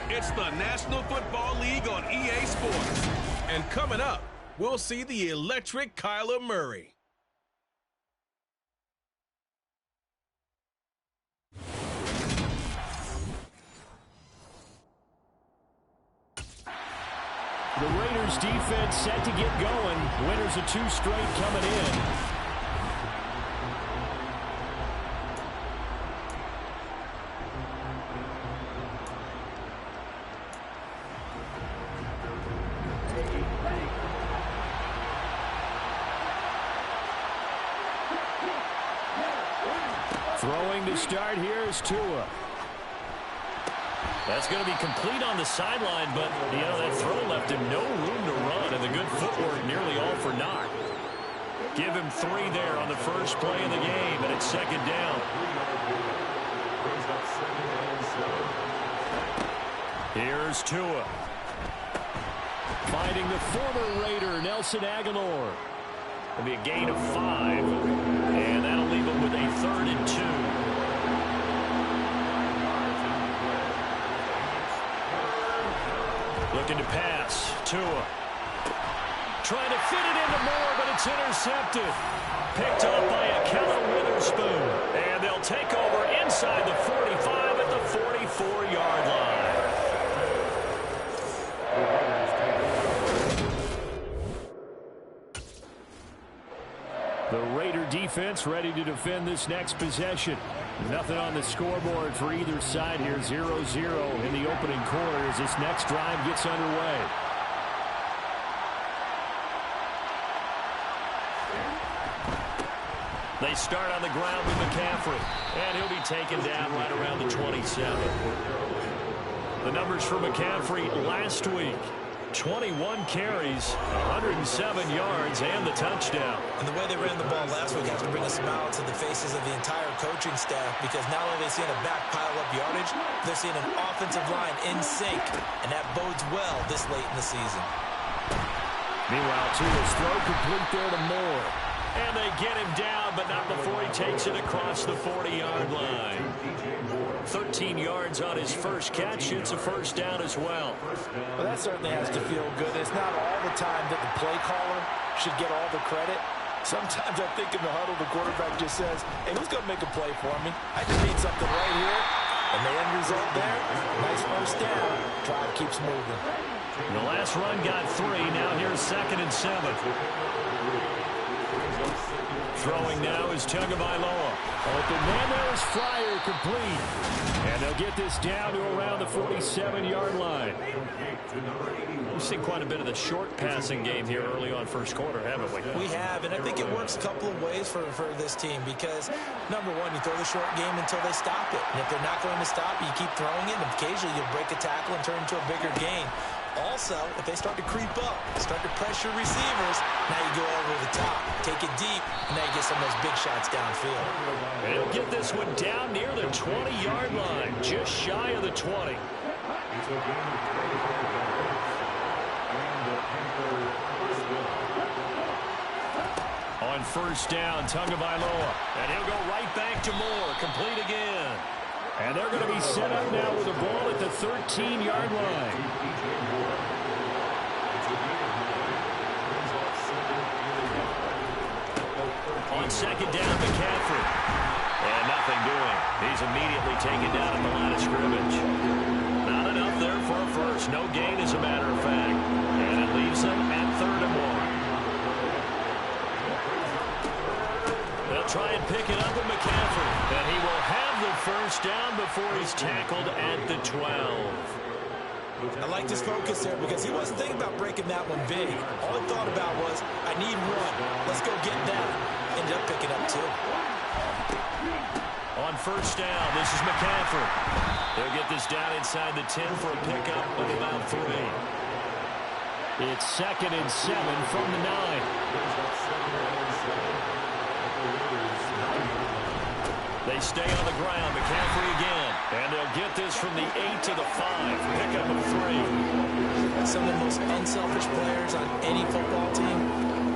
It's the National Football League on EA Sports. And coming up, we'll see the electric Kyler Murray. The Raiders defense set to get going. Winners of 2 straight coming in. Throwing to start here is Tua. That's going to be complete on the sideline, but, you know, that throw left him no room to run, and the good footwork nearly all for naught. Give him 3 there on the first play of the game, and it's second down. Here's Tua. Finding the former Raider, Nelson Aguilar. It'll be a gain of 5, and that'll leave him with a 3rd and 2. Looking to pass. Tua. Trying to fit it into Moore, but it's intercepted. Picked up by a Keller Witherspoon. And they'll take over inside the 45 at the 44-yard line. The Raider defense ready to defend this next possession. Nothing on the scoreboard for either side here. 0-0 in the opening quarter as this next drive gets underway. They start on the ground with McCaffrey, and he'll be taken down right around the 27. The numbers for McCaffrey last week: 21 carries, 107 yards, and the touchdown. And the way they ran the ball last week has to bring a smile to the faces of the entire coaching staff, because not only are they seeing a back pile up yardage, they're seeing an offensive line in sync, and that bodes well this late in the season. Meanwhile, Tua's throw complete there to Moore. And they get him down, but not before he takes it across the 40-yard line. 13 yards on his first catch. It's a first down as well. Well, that certainly has to feel good. It's not all the time that the play caller should get all the credit. Sometimes I think in the huddle, the quarterback just says, hey, who's going to make a play for me? I just need something right here. And the end result there, nice first down. Drive keeps moving. The last run got 3. Now here's 2nd and 7. Throwing now is Tagovailoa. Open man, there is Fryer, complete. And they'll get this down to around the 47-yard line. We've seen quite a bit of the short passing game here early on first quarter, haven't we? We have, and I think it works a couple of ways for this team because, number one, you throw the short game until they stop it. And if they're not going to stop, you keep throwing it, and occasionally you'll break a tackle and turn it into a bigger gain. Also, if they start to creep up, start to pressure receivers, now you go over the top, take it deep, and now you get some of those big shots downfield. And he'll get this one down near the 20-yard line, just shy of the 20. On first down, Tagovailoa, and he'll go right back to Moore, complete again. And they're going to be set up now with the ball at the 13-yard line. On second down, McCaffrey. And nothing doing. He's immediately taken down at the line of scrimmage. Not enough there for a first. No gain, as a matter of fact. And it leaves them at 3rd and 1. They'll try and pick it up with McCaffrey. And he will have the first down before he's tackled at the 12. I like this focus there because he wasn't thinking about breaking that one big. All he thought about was, I need one. Let's go get that. Ended up picking up 2. On first down, this is McCaffrey. They'll get this down inside the 10 for a pickup of about 3. It's 2nd and 7 from the 9. They stay on the ground. McCaffrey again. And they'll get this from the 8 to the 5. Pickup of 3. Some of the most unselfish players on any football team,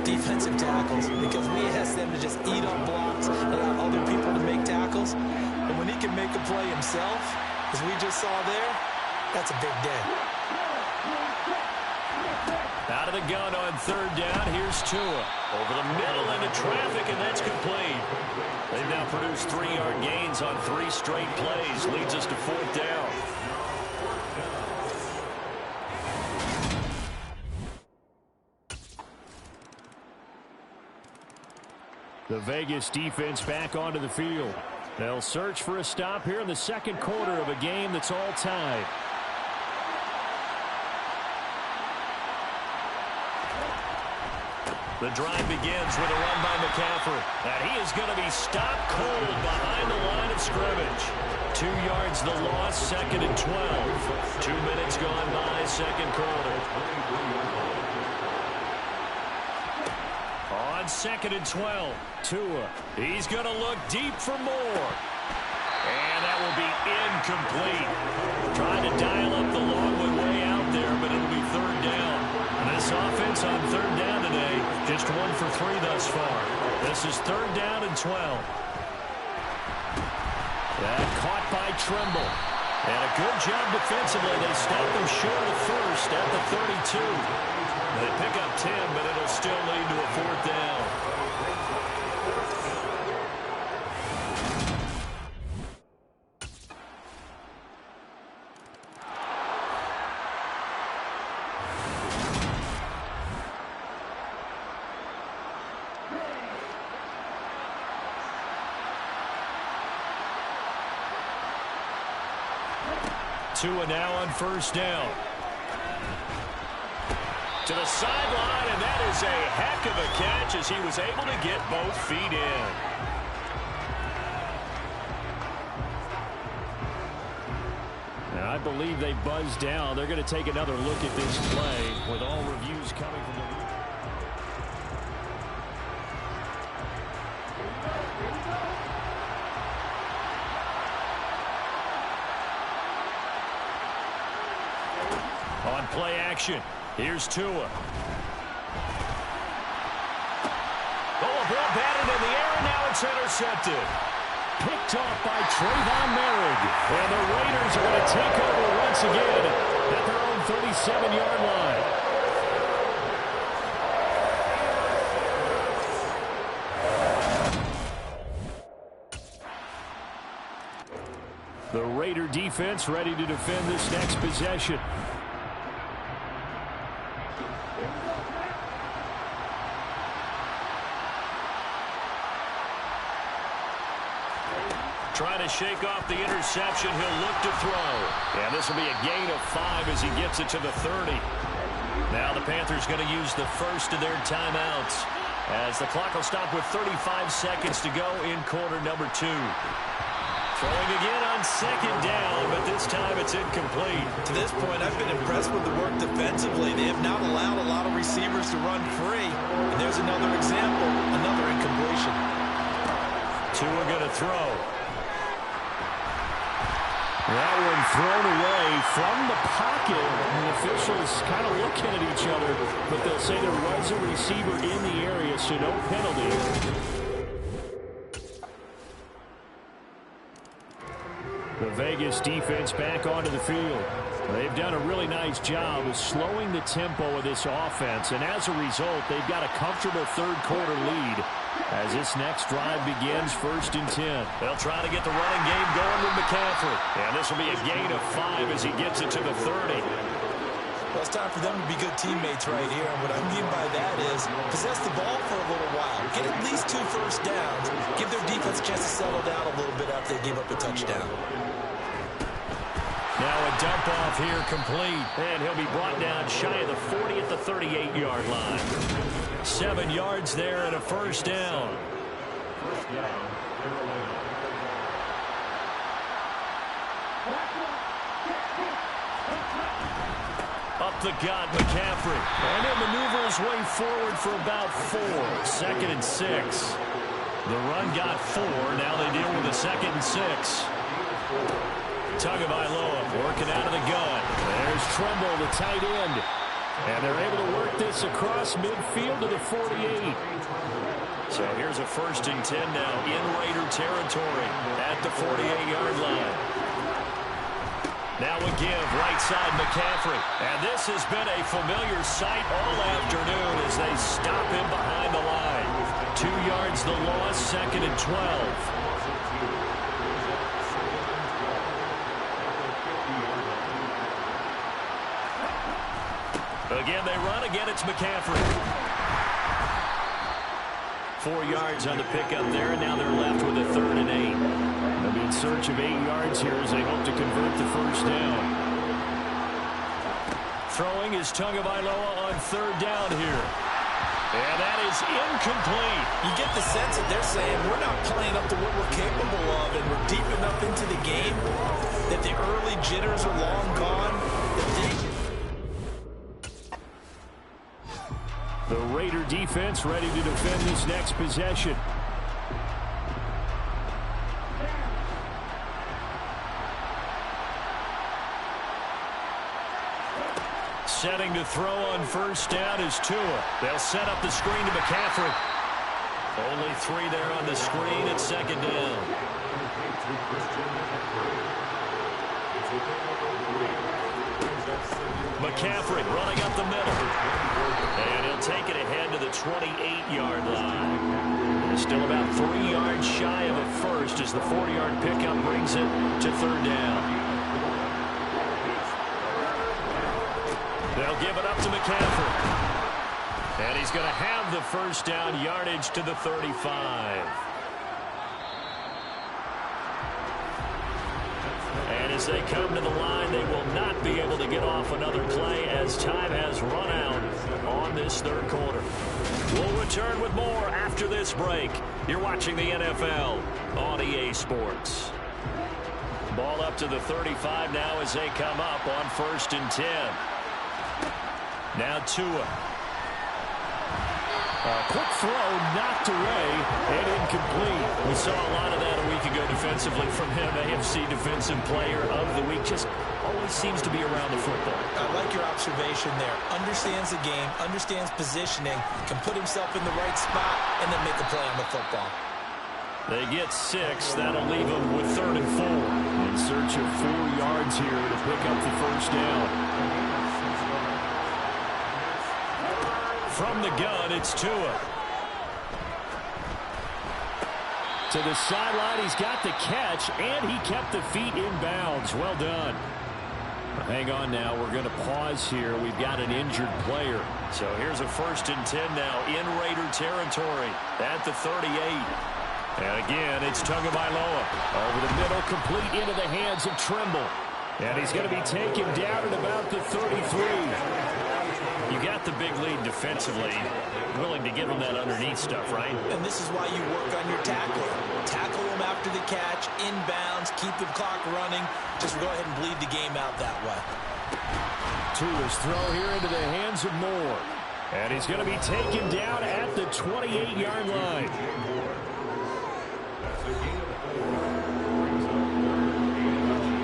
defensive tackles, because we ask them to just eat up blocks, allow other people to make tackles. And when he can make a play himself, as we just saw there, that's a big day. Out of the gun on third down. Here's Tua. Over the middle into traffic, and that's complete. They've now produced 3-yard gains on 3 straight plays. Leads us to 4th down. The Vegas defense back onto the field. They'll search for a stop here in the second quarter of a game that's all tied. The drive begins with a run by McCaffrey. And he is going to be stopped cold behind the line of scrimmage. 2 yards the loss, 2nd and 12. 2 minutes gone by, second quarter. On 2nd and 12, Tua. He's going to look deep for more. And that will be incomplete. Trying to dial up the long one way out there, but it'll be 3rd down. This offense on 3rd down today, just 1 for 3 thus far. This is 3rd down and 12. That caught by Trimble. And a good job defensively. They stop them short of first at the 32. They pick up 10, but it'll still lead to a 4th down. Tua now on first down. To the sideline, and that is a heck of a catch as he was able to get both feet in. And I believe they buzzed down. They're going to take another look at this play with all reviews coming from the... On play action, here's Tua. ball batted in the air, and now it's intercepted. Picked off by Trayvon Merrick. And the Raiders are going to take over once again at their own 37-yard line. The Raider defense ready to defend this next possession. Trying to shake off the interception. He'll look to throw. And this will be a gain of 5 as he gets it to the 30. Now the Panthers going to use the first of their timeouts as the clock will stop with 35 seconds to go in quarter number 2. Throwing again on second down, but this time it's incomplete. To this point, I've been impressed with the work defensively. They have not allowed a lot of receivers to run free. And there's another example, another incompletion. Tua going to throw. That one thrown away from the pocket. The officials kind of looking at each other, but they'll say there was a receiver in the area, so no penalty. The Vegas defense back onto the field. They've done a really nice job of slowing the tempo of this offense, and as a result, they've got a comfortable third-quarter lead as this next drive begins 1st and 10. They'll try to get the running game going with McCaffrey, and this will be a gain of 5 as he gets it to the 30. Well, it's time for them to be good teammates right here, and what I mean by that is possess the ball for a little while, get at least 2 first downs, give their defense a chance to settle down a little bit after they give up a touchdown. Now a dump off here complete, and he'll be brought down shy of the 40 at the 38-yard line. 7 yards there and a first down. Up the gut, McCaffrey. And he'll maneuver his way forward for about 4. 2nd and 6. The run got 4. Now they deal with a 2nd and 6. Tagovailoa working out of the gun. There's Tremble, the tight end. And they're able to work this across midfield to the 48. So here's a 1st and 10 now in Raider territory at the 48-yard line. Now a give, right side McCaffrey. And this has been a familiar sight all afternoon as they stop him behind the line. 2 yards the loss, 2nd and 12. Again, they run. Again, it's McCaffrey. 4 yards on the pickup there, and now they're left with a 3rd and 8. They'll be in search of 8 yards here as they hope to convert the first down. Throwing is Tagovailoa on 3rd down here. And that is incomplete. You get the sense that they're saying we're not playing up to what we're capable of, and we're deep enough into the game that the early jitters are long gone. The Raider defense ready to defend this next possession. Setting to throw on 1st down is Tua. They'll set up the screen to McCaffrey. Only 3 there on the screen at 2nd down. McCaffrey running up the middle. And he'll take it ahead to the 28-yard line. They're still about 3 yards shy of a first as the 40-yard pickup brings it to 3rd down. They'll give it up to McCaffrey. And he's going to have the first down yardage to the 35. And as they come to the line, they will not be able to get off another play as time has run out on this 3rd quarter. We'll return with more after this break. You're watching the NFL on EA Sports. Ball up to the 35 now as they come up on 1st and 10. Now Tua. Quick throw, knocked away, and incomplete. We saw a lot of that a week ago defensively from him. AFC Defensive Player of the Week. Just always seems to be around the football. I like your observation there. Understands the game, understands positioning, can put himself in the right spot, and then make a play on the football. They get 6. That'll leave them with 3rd and 4. In search of 4 yards here to pick up the first down. From the gun, it's Tua. To the sideline, he's got the catch, and he kept the feet in bounds. Well done. Hang on now. We're going to pause here. We've got an injured player. So here's a 1st and 10 now in Raider territory at the 38. And again, it's Tagovailoa. Over the middle, complete into the hands of Trimble. And he's going to be taken down at about the 33. You got the big lead defensively. Willing to give him that underneath stuff, right? And this is why you work on your tackle. Tackle him after the catch, inbounds, keep the clock running. Just go ahead and bleed the game out that way. Tua's throw here into the hands of Moore. And he's going to be taken down at the 28-yard line.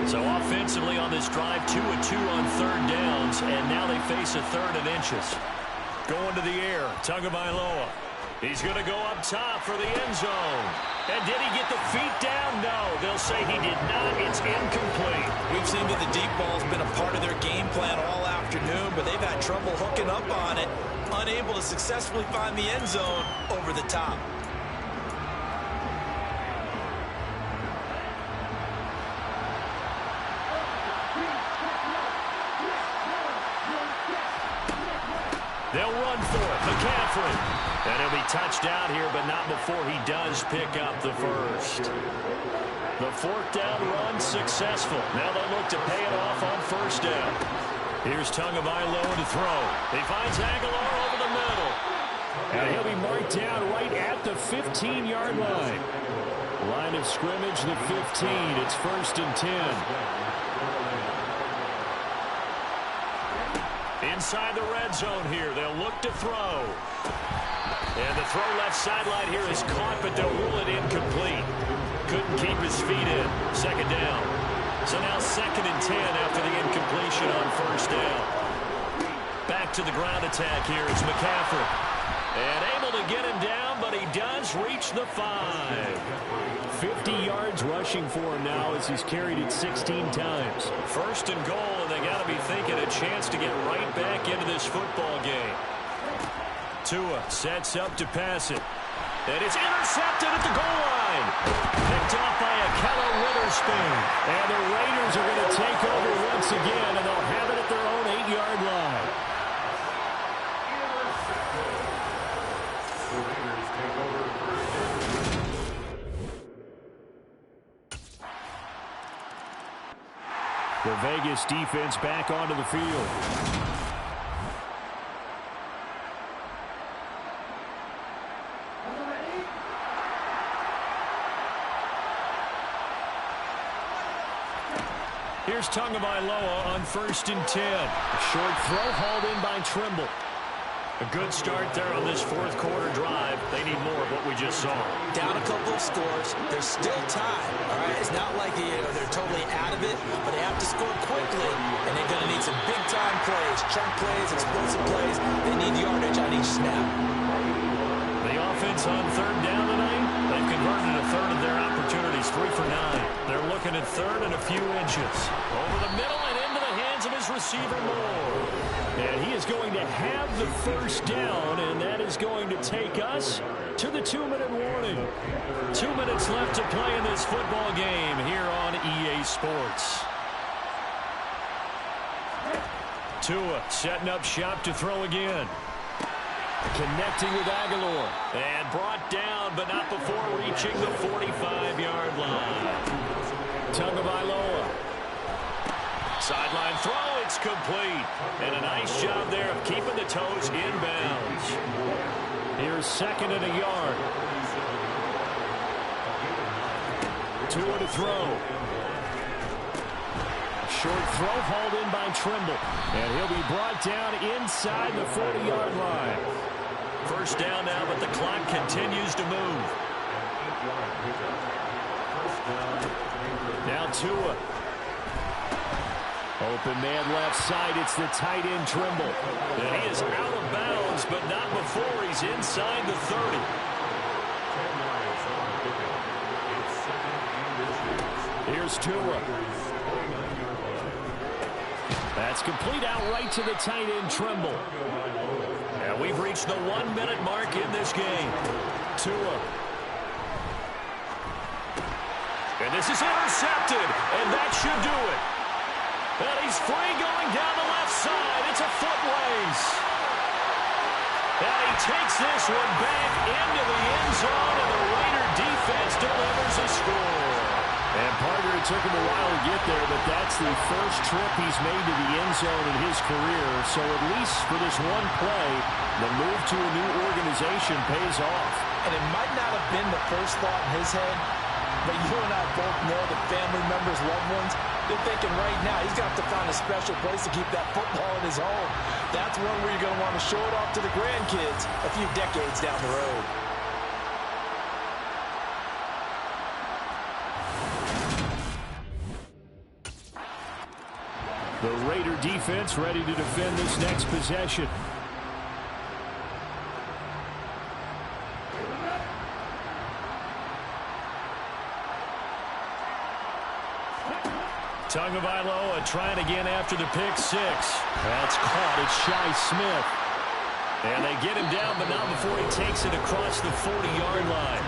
So offensively on this drive, 2 of 2 on 3rd downs, and now they face a 3rd and inches. Going to the air, Tagovailoa. He's going to go up top for the end zone. And did he get the feet down? No, they'll say he did not. It's incomplete. We've seen that the deep ball's been a part of their game plan all afternoon, but they've had trouble hooking up on it, unable to successfully find the end zone over the top. They'll run for it. McCaffrey. And he'll be touched out here, but not before he does pick up the first. The 4th down run successful. Now they look to pay it off on 1st down. Here's Tagovailoa to throw. He finds Aguilar over the middle. And he'll be marked down right at the 15-yard line. Line of scrimmage, the 15. It's 1st and 10. Inside the red zone here. They'll look to throw. And the throw left sideline here is caught, but they'll rule it incomplete. Couldn't keep his feet in. 2nd down. So now 2nd and 10 after the incompletion on 1st down. Back to the ground attack here. It's McCaffrey. And able to get him down, but he does reach the 5. 50 yards rushing for him now as he's carried it 16 times. 1st and goal, and they got to be thinking a chance to get right back into this football game. Tua sets up to pass it. And it's intercepted at the goal line. Picked off by Akella Witherspoon. And the Raiders are going to take over once again, and they'll have it at their own 8-yard line. The Vegas defense back onto the field. Here's Tagovailoa on 1st and 10. A short throw hauled in by Trimble. A good start there on this 4th quarter drive. They need more of what we just saw. Down a couple of scores. They're still tied. All right, it's not like they're totally out of it, but they have to score quickly, and they're going to need some big-time plays, chunk plays, explosive plays. They need yardage on each snap. The offense on 3rd down tonight, they've converted a 3rd of their opportunities, 3 for 9. They're looking at 3rd and a few inches. Over the middle and into the hands of his receiver, Moore. And he is going to have the 1st down, and that is going to take us to the 2-minute warning. 2 minutes left to play in this football game here on EA Sports. Tua setting up shop to throw again. Connecting with Aguilar. And brought down, but not before reaching the 45-yard line. Tagovailoa. Sideline throw, it's complete. And a nice job there of keeping the toes inbounds. Here's 2nd and a yard. Tua to throw. Short throw hauled in by Trimble. And he'll be brought down inside the 40-yard line. First down now, but the clock continues to move. Now Tua. Open man left side. It's the tight end Trimble. And he is out of bounds, but not before he's inside the 30. Here's Tua. That's complete out right to the tight end Trimble. And we've reached the 1 minute mark in this game. Tua. And this is intercepted, and that should do it. And he's free going down the left side. It's a foot race. And he takes this one back into the end zone, and the Raider defense delivers a score. And partner, it took him a while to get there, but that's the first trip he's made to the end zone in his career. So at least for this one play, the move to a new organization pays off. And it might not have been the first thought in his head, but you and I both know that family members, loved ones, they're thinking right now he's going to have to find a special place to keep that football in his home. That's one where you're going to want to show it off to the grandkids a few decades down the road. The Raider defense ready to defend this next possession. Tagovailoa trying again after the pick six. That's caught. It's Shi Smith. And they get him down, but not before he takes it across the 40-yard line.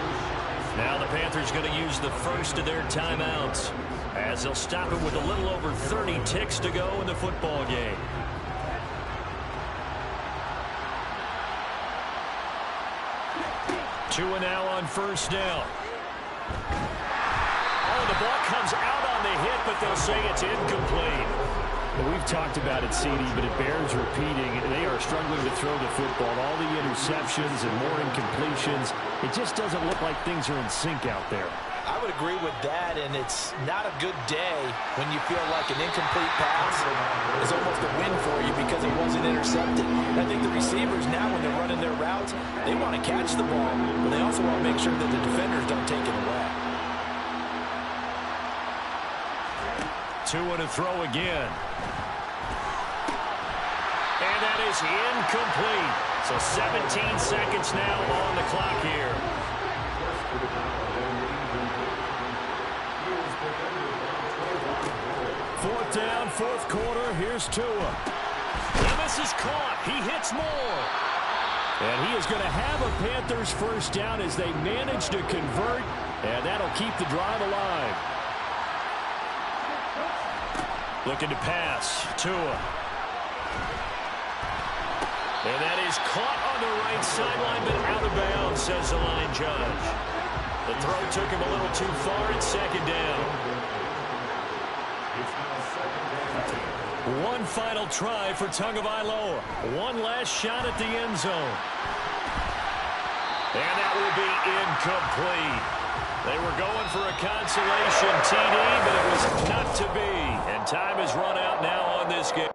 Now the Panthers going to use the first of their timeouts, as they'll stop it with a little over 30 ticks to go in the football game. Tua now on first down. Oh, the ball comes out on the hit, but they'll say it's incomplete. Well, we've talked about it, CD, but it bears repeating. They are struggling to throw the football. All the interceptions and more incompletions. It just doesn't look like things are in sync out there. I would agree with that, and it's not a good day when you feel like an incomplete pass is almost a win for you because it wasn't intercepted. I think the receivers now, when they're running their routes, they want to catch the ball, but they also want to make sure that the defenders don't take it away. Tua to throw again. And that is incomplete. So 17 seconds now on the clock here. Fourth down, fourth quarter. Here's Tua. And this is caught. He hits more. And he is going to have a Panthers first down as they manage to convert. And that'll keep the drive alive. Looking to pass. Tua. And that is caught on the right sideline, but out of bounds, says the line judge. The throw took him a little too far. It's second down. One final try for Tagovailoa. One last shot at the end zone. And that will be incomplete. They were going for a consolation TD, but it was not to be. And time has run out now on this game.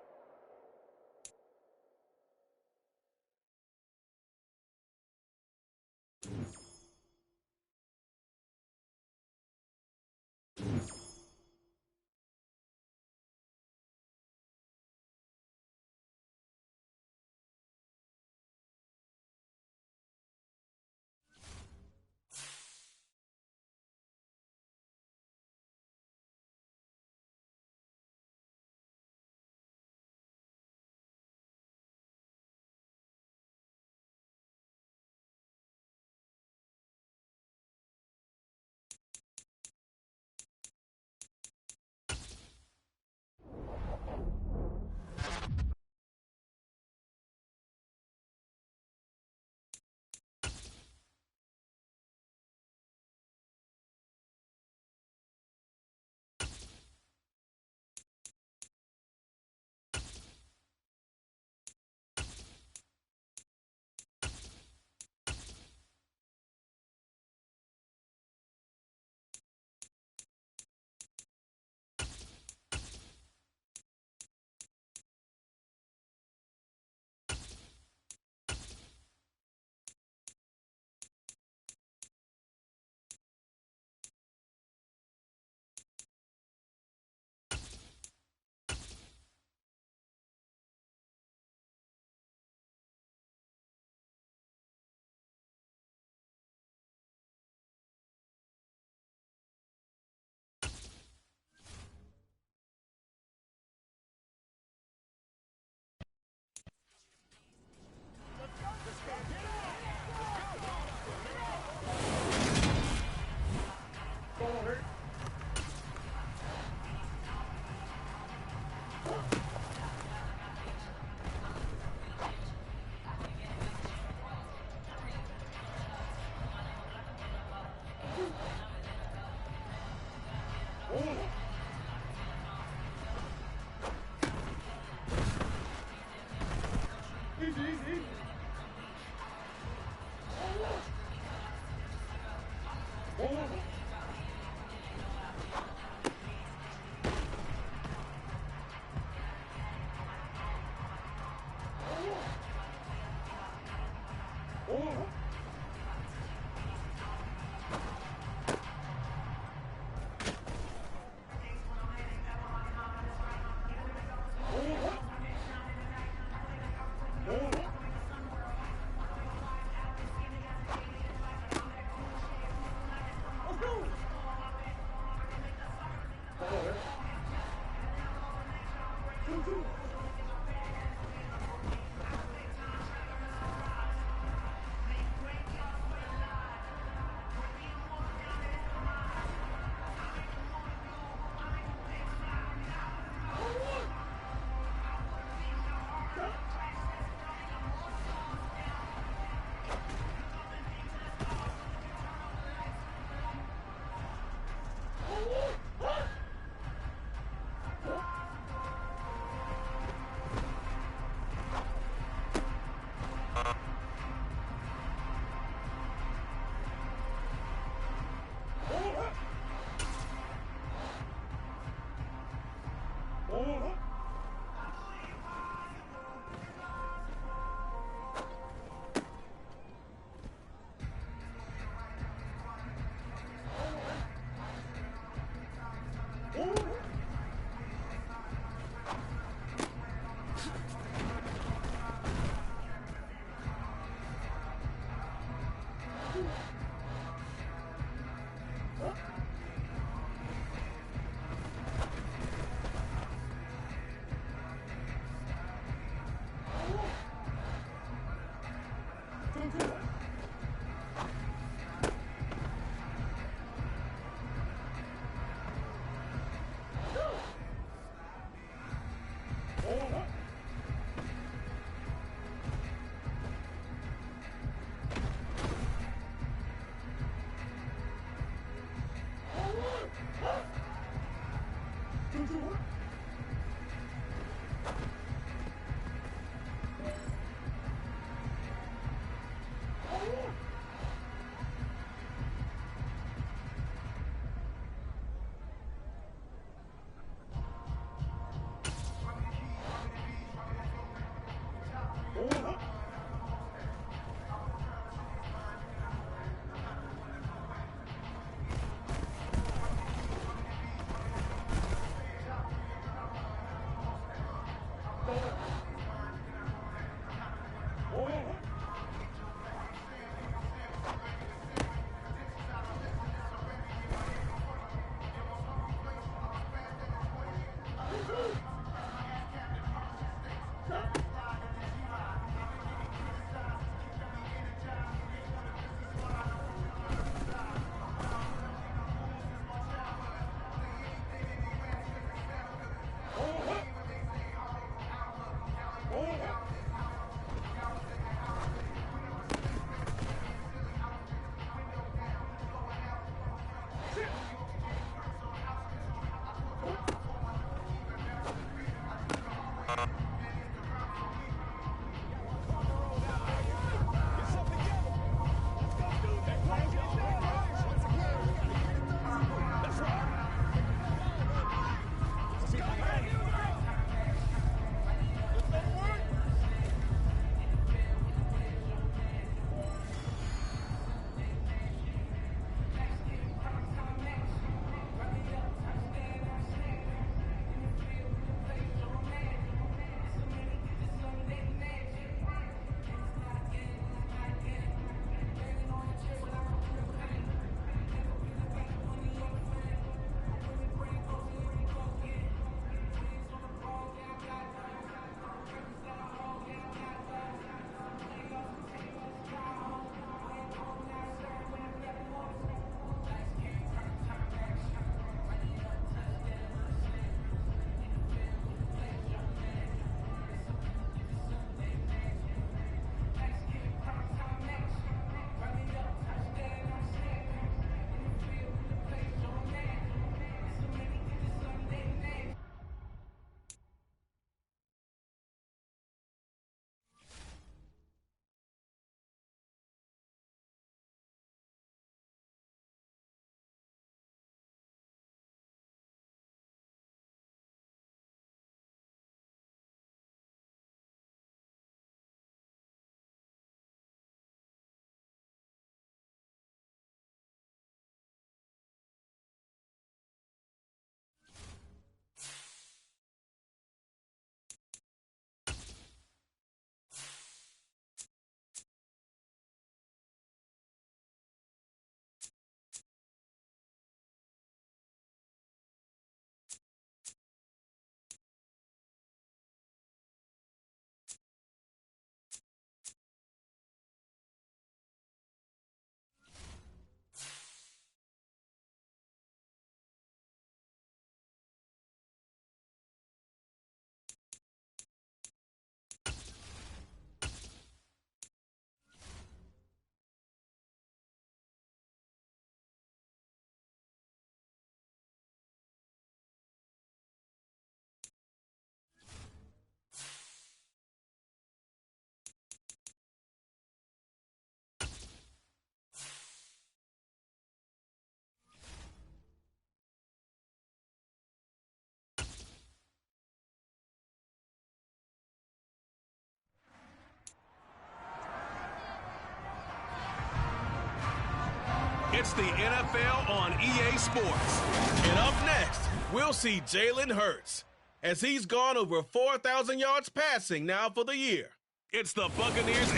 It's the NFL on EA Sports. And up next, we'll see Jalen Hurts, as he's gone over 4,000 yards passing now for the year. It's the Buccaneers.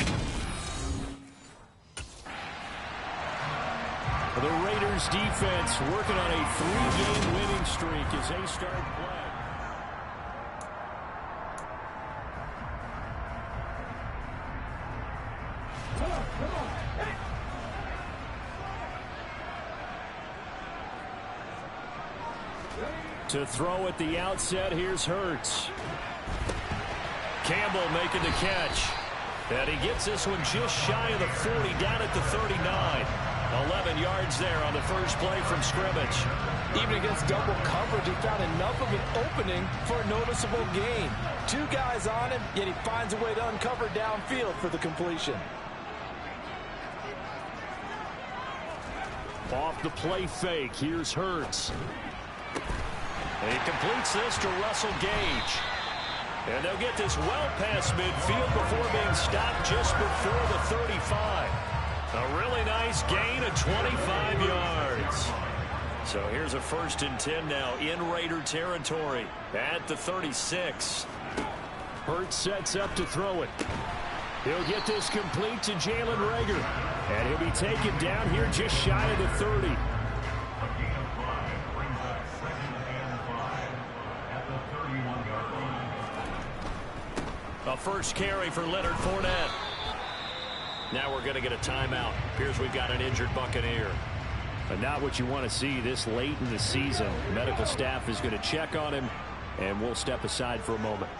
The Raiders defense working on a 3-game winning streak as they start play. To throw at the outset, here's Hurts. Campbell making the catch. And he gets this one just shy of the 40, down at the 39. 11 yards there on the first play from scrimmage. Even against double coverage, he found enough of an opening for a noticeable gain. 2 guys on him, yet he finds a way to uncover downfield for the completion. Off the play fake, here's Hurts. And he completes this to Russell Gage. And they'll get this well past midfield before being stopped just before the 35. A really nice gain of 25 yards. So here's a 1st and 10 now in Raider territory at the 36. Hurts sets up to throw it. He'll get this complete to Jalen Reagor. And he'll be taken down here just shy of the 30. A first carry for Leonard Fournette. Now we're going to get a timeout. Appears we've got an injured Buccaneer. But not what you want to see this late in the season. Medical staff is going to check on him, and we'll step aside for a moment.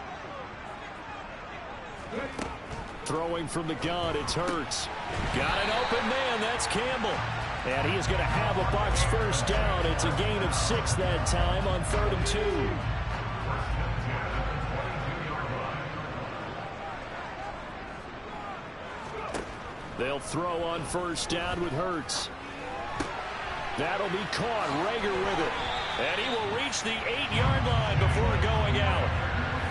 Throwing from the gun, it's Hurts. Got an open man, that's Campbell. And he is going to have a Bucs first down. It's a gain of 6 that time on 3rd and 2. They'll throw on first down with Hurts. That'll be caught. Reagor with it. And he will reach the 8-yard line before going out.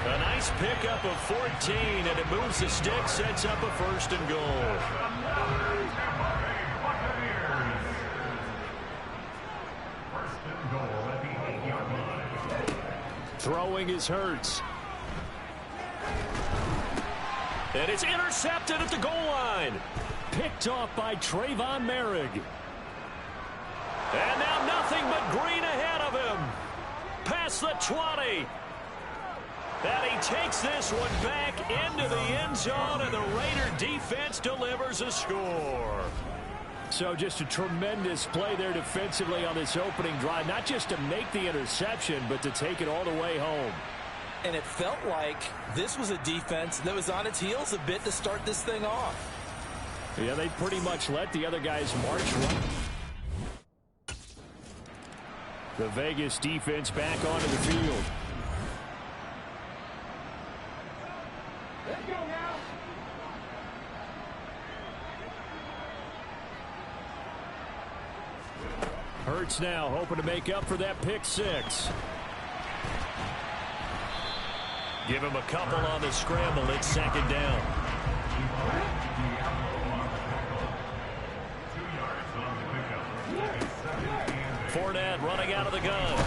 A nice pickup of 14, and it moves the stick, sets up a 1st and goal. Throwing is Hurts. And it's intercepted at the goal line. Picked off by Trayvon Merrick. And now nothing but green ahead of him. Past the 20. And he takes this one back into the end zone, and the Raider defense delivers a score. So just a tremendous play there defensively on this opening drive. Not just to make the interception, but to take it all the way home. And it felt like this was a defense that was on its heels a bit to start this thing off. Yeah, they pretty much let the other guys march right. The Vegas defense back onto the field. Let's go now. Hurts now hoping to make up for that pick 6. Give him a couple on the scramble. It's 2nd down. Fournette running out of the gun.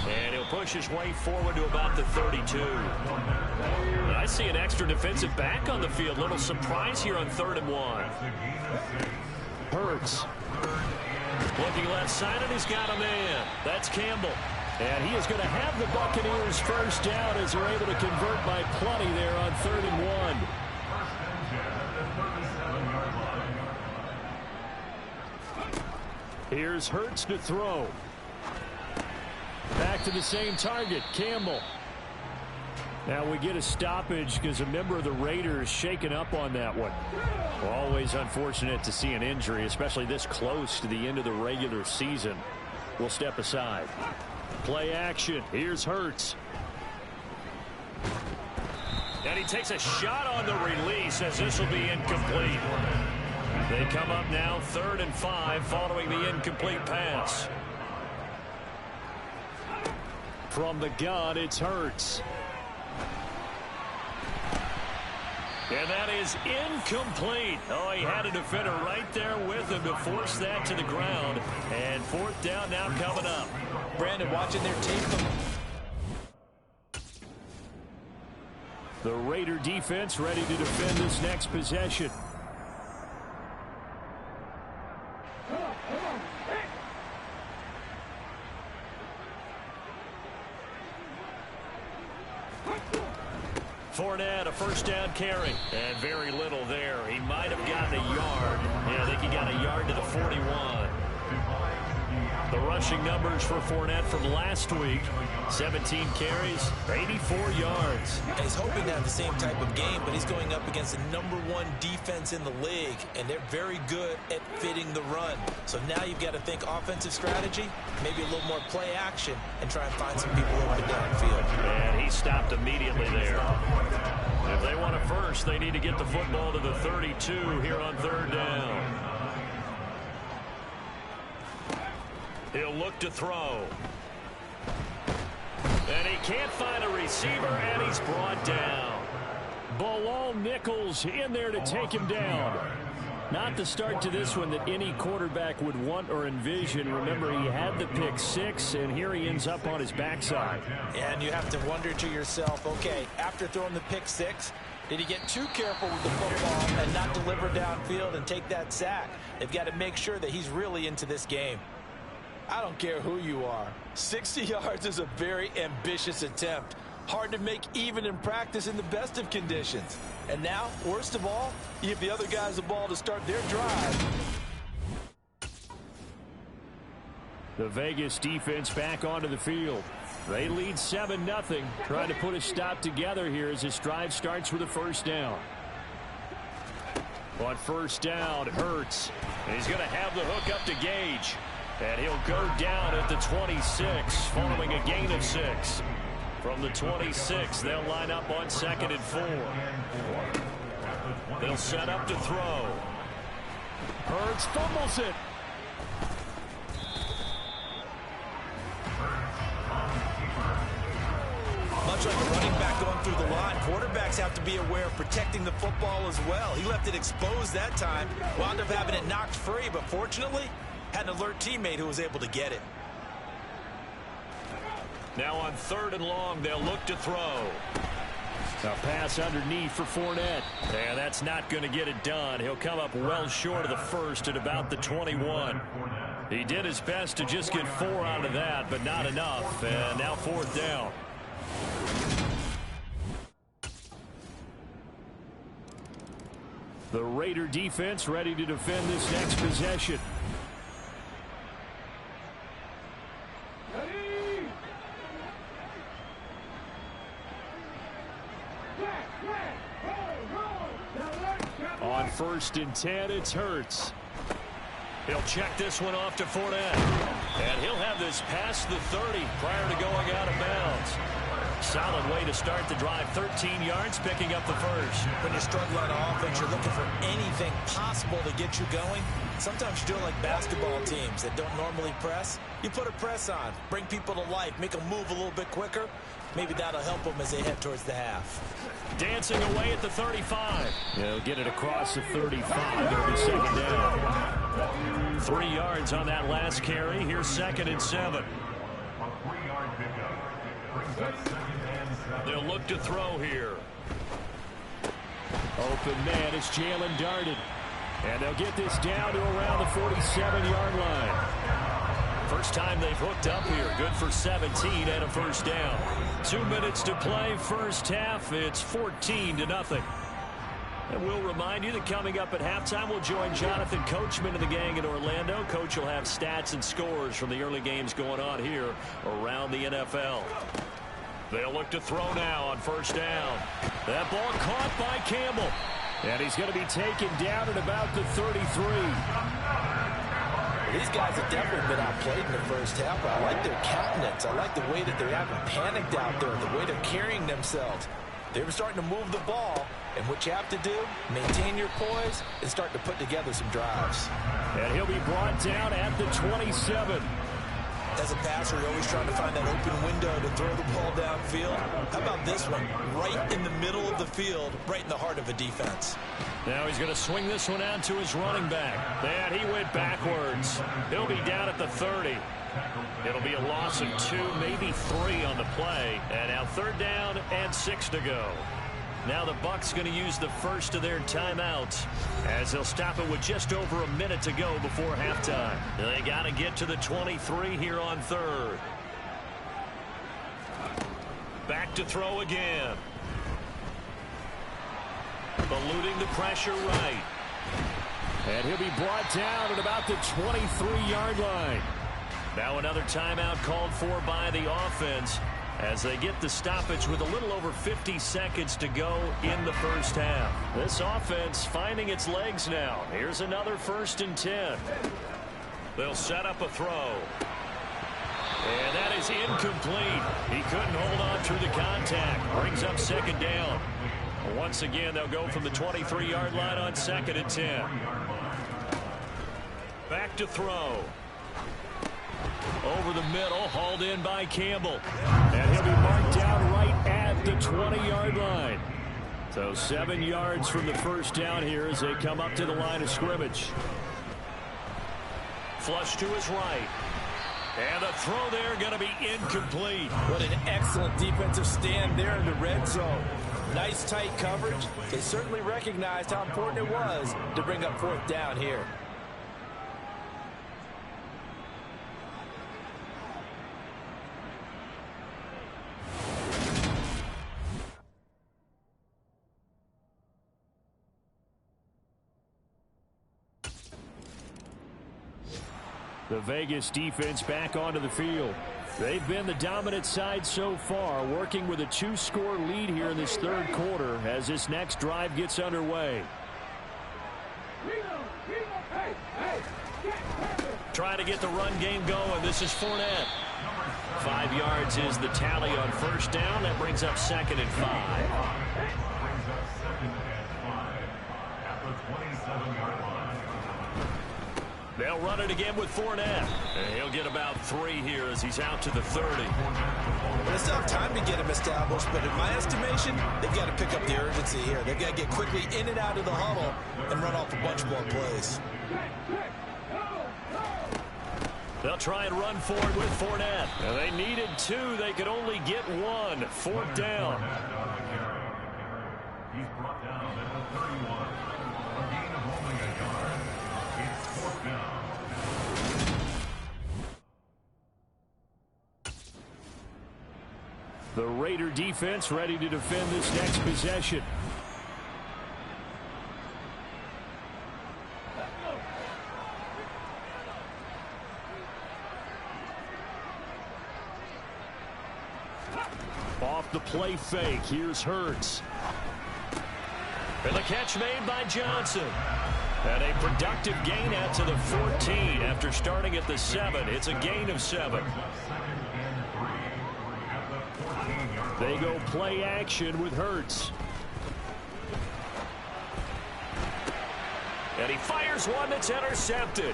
And he'll push his way forward to about the 32. I see an extra defensive back on the field. Little surprise here on 3rd and 1. Hurts. Looking left side, and he's got a man. That's Campbell. And he is going to have the Buccaneers first down as they're able to convert by plenty there on 3rd and 1. Here's Hurts to throw. Back to the same target, Campbell. Now we get a stoppage because a member of the Raiders shaken up on that one. Always unfortunate to see an injury, especially this close to the end of the regular season. We'll step aside. Play action. Here's Hurts. And he takes a shot on the release as this will be incomplete. They come up now 3rd and 5 following the incomplete pass. From the gun, it's Hurts. And that is incomplete. Oh, he had a defender right there with him to force that to the ground. And fourth down now coming up. Brandon, watching their tape. The Raider defense ready to defend this next possession. Fournette, a first down carry. And very little there. He might have gotten a yard. Yeah, I think he got a yard to the 41. The rushing numbers for Fournette from last week: 17 carries, 84 yards. He's hoping to have the same type of game, but he's going up against the #1 defense in the league, and they're very good at fitting the run. So now you've got to think offensive strategy, maybe a little more play action, and try and find some people open downfield. And he stopped immediately there. If they want a first, they need to get the football to the 32 here on third down. He'll look to throw. And he can't find a receiver, and he's brought down. Bilal Nichols in there to take him down. Not the start to this one that any quarterback would want or envision. Remember, he had the pick 6, and here he ends up on his backside. And you have to wonder to yourself, okay, after throwing the pick 6, did he get too careful with the football and not deliver downfield and take that sack? They've got to make sure that he's really into this game. I don't care who you are. 60 yards is a very ambitious attempt. Hard to make even in practice in the best of conditions. And now, worst of all, you give the other guys the ball to start their drive. The Vegas defense back onto the field. They lead 7-0. Trying to put a stop together here as this drive starts with a first down. On first down, Hurts. And he's going to have the hook up to Gage. And he'll go down at the 26 following a gain of 6. From the 26, they'll line up on 2nd and 4. They'll set up to throw. Hurts fumbles it. Much like a running back going through the line, quarterbacks have to be aware of protecting the football as well. He left it exposed that time, wound up having it knocked free, but fortunately, had an alert teammate who was able to get it. Now on 3rd and long, they'll look to throw. A pass underneath for Fournette. And that's not going to get it done. He'll come up well short of the first at about the 21. He did his best to just get 4 out of that, but not enough. And now 4th down. The Raider defense ready to defend this next possession. On 1st and 10, it's Hurts. He'll check this one off to Fournette. And he'll have this past the 30 prior to going out of bounds. Solid way to start the drive. 13 yards, picking up the first. When you're struggling on offense, you're looking for anything possible to get you going. Sometimes you're doing like basketball teams that don't normally press. You put a press on, bring people to life, make them move a little bit quicker. Maybe that'll help them as they head towards the half. Dancing away at the 35. He'll get it across the 35. It'll be 2nd down. 3 yards on that last carry. Here's 2nd and 7. They'll look to throw here. Open man is Jalen Darden. And they'll get this down to around the 47-yard line. First time they've hooked up here. Good for 17 and a first down. 2 minutes to play first half. It's 14-0. And we'll remind you that coming up at halftime, we'll join Jonathan Coachman and the gang in Orlando. Coach will have stats and scores from the early games going on here around the NFL. They'll look to throw now on first down. That ball caught by Campbell. And he's going to be taken down at about the 33. These guys have definitely been outplayed in the first half, but I like their countenance. I like the way that they haven't panicked out there, the way they're carrying themselves. They were starting to move the ball, and what you have to do, maintain your poise and start to put together some drives. And he'll be brought down at the 27. As a passer, you're always trying to find that open window to throw the ball downfield. How about this one? Right in the middle of the field, right in the heart of a defense. Now he's going to swing this one out to his running back. And he went backwards. He'll be down at the 30. It'll be a loss of 2, maybe 3 on the play. And now 3rd down and 6 to go. Now the Bucs going to use the first of their timeouts as they'll stop it with just over a minute to go before halftime. They got to get to the 23 here on 3rd. Back to throw again. Eluding the pressure right. And he'll be brought down at about the 23-yard line. Now another timeout called for by the offense as they get the stoppage with a little over 50 seconds to go in the first half. This offense finding its legs now. Here's another 1st and 10. They'll set up a throw. And that is incomplete. He couldn't hold on through the contact. Brings up 2nd down. Once again, they'll go from the 23-yard line on 2nd and 10. Back to throw. Over the middle, hauled in by Campbell. And he'll be marked down right at the 20-yard line. So 7 yards from the first down here as they come up to the line of scrimmage. Flush to his right. And the throw there going to be incomplete. What an excellent defensive stand there in the red zone. Nice tight coverage. They certainly recognized how important it was to bring up 4th down here. The Vegas defense back onto the field. They've been the dominant side so far, working with a 2-score lead here in this 3rd quarter as this next drive gets underway. Trying to get the run game going. This is Fournette. 5 yards is the tally on 1st down. That brings up 2nd and 5. They'll run it again with Fournette. And he'll get about 3 here as he's out to the 30. Well, they still have time to get him established, but in my estimation, they've got to pick up the urgency here. They've got to get quickly in and out of the huddle and run off a bunch more plays. They'll try and run forward with Fournette. And they needed 2. They could only get 1. 4th down. He's brought down at the 31. A gain of only a yard. It's 4th down. The Raider defense ready to defend this next possession. Off the play fake, here's Hurts. And the catch made by Johnson. And a productive gain out to the 14 after starting at the 7. It's a gain of 7. They go play action with Hurts. And he fires one that's intercepted.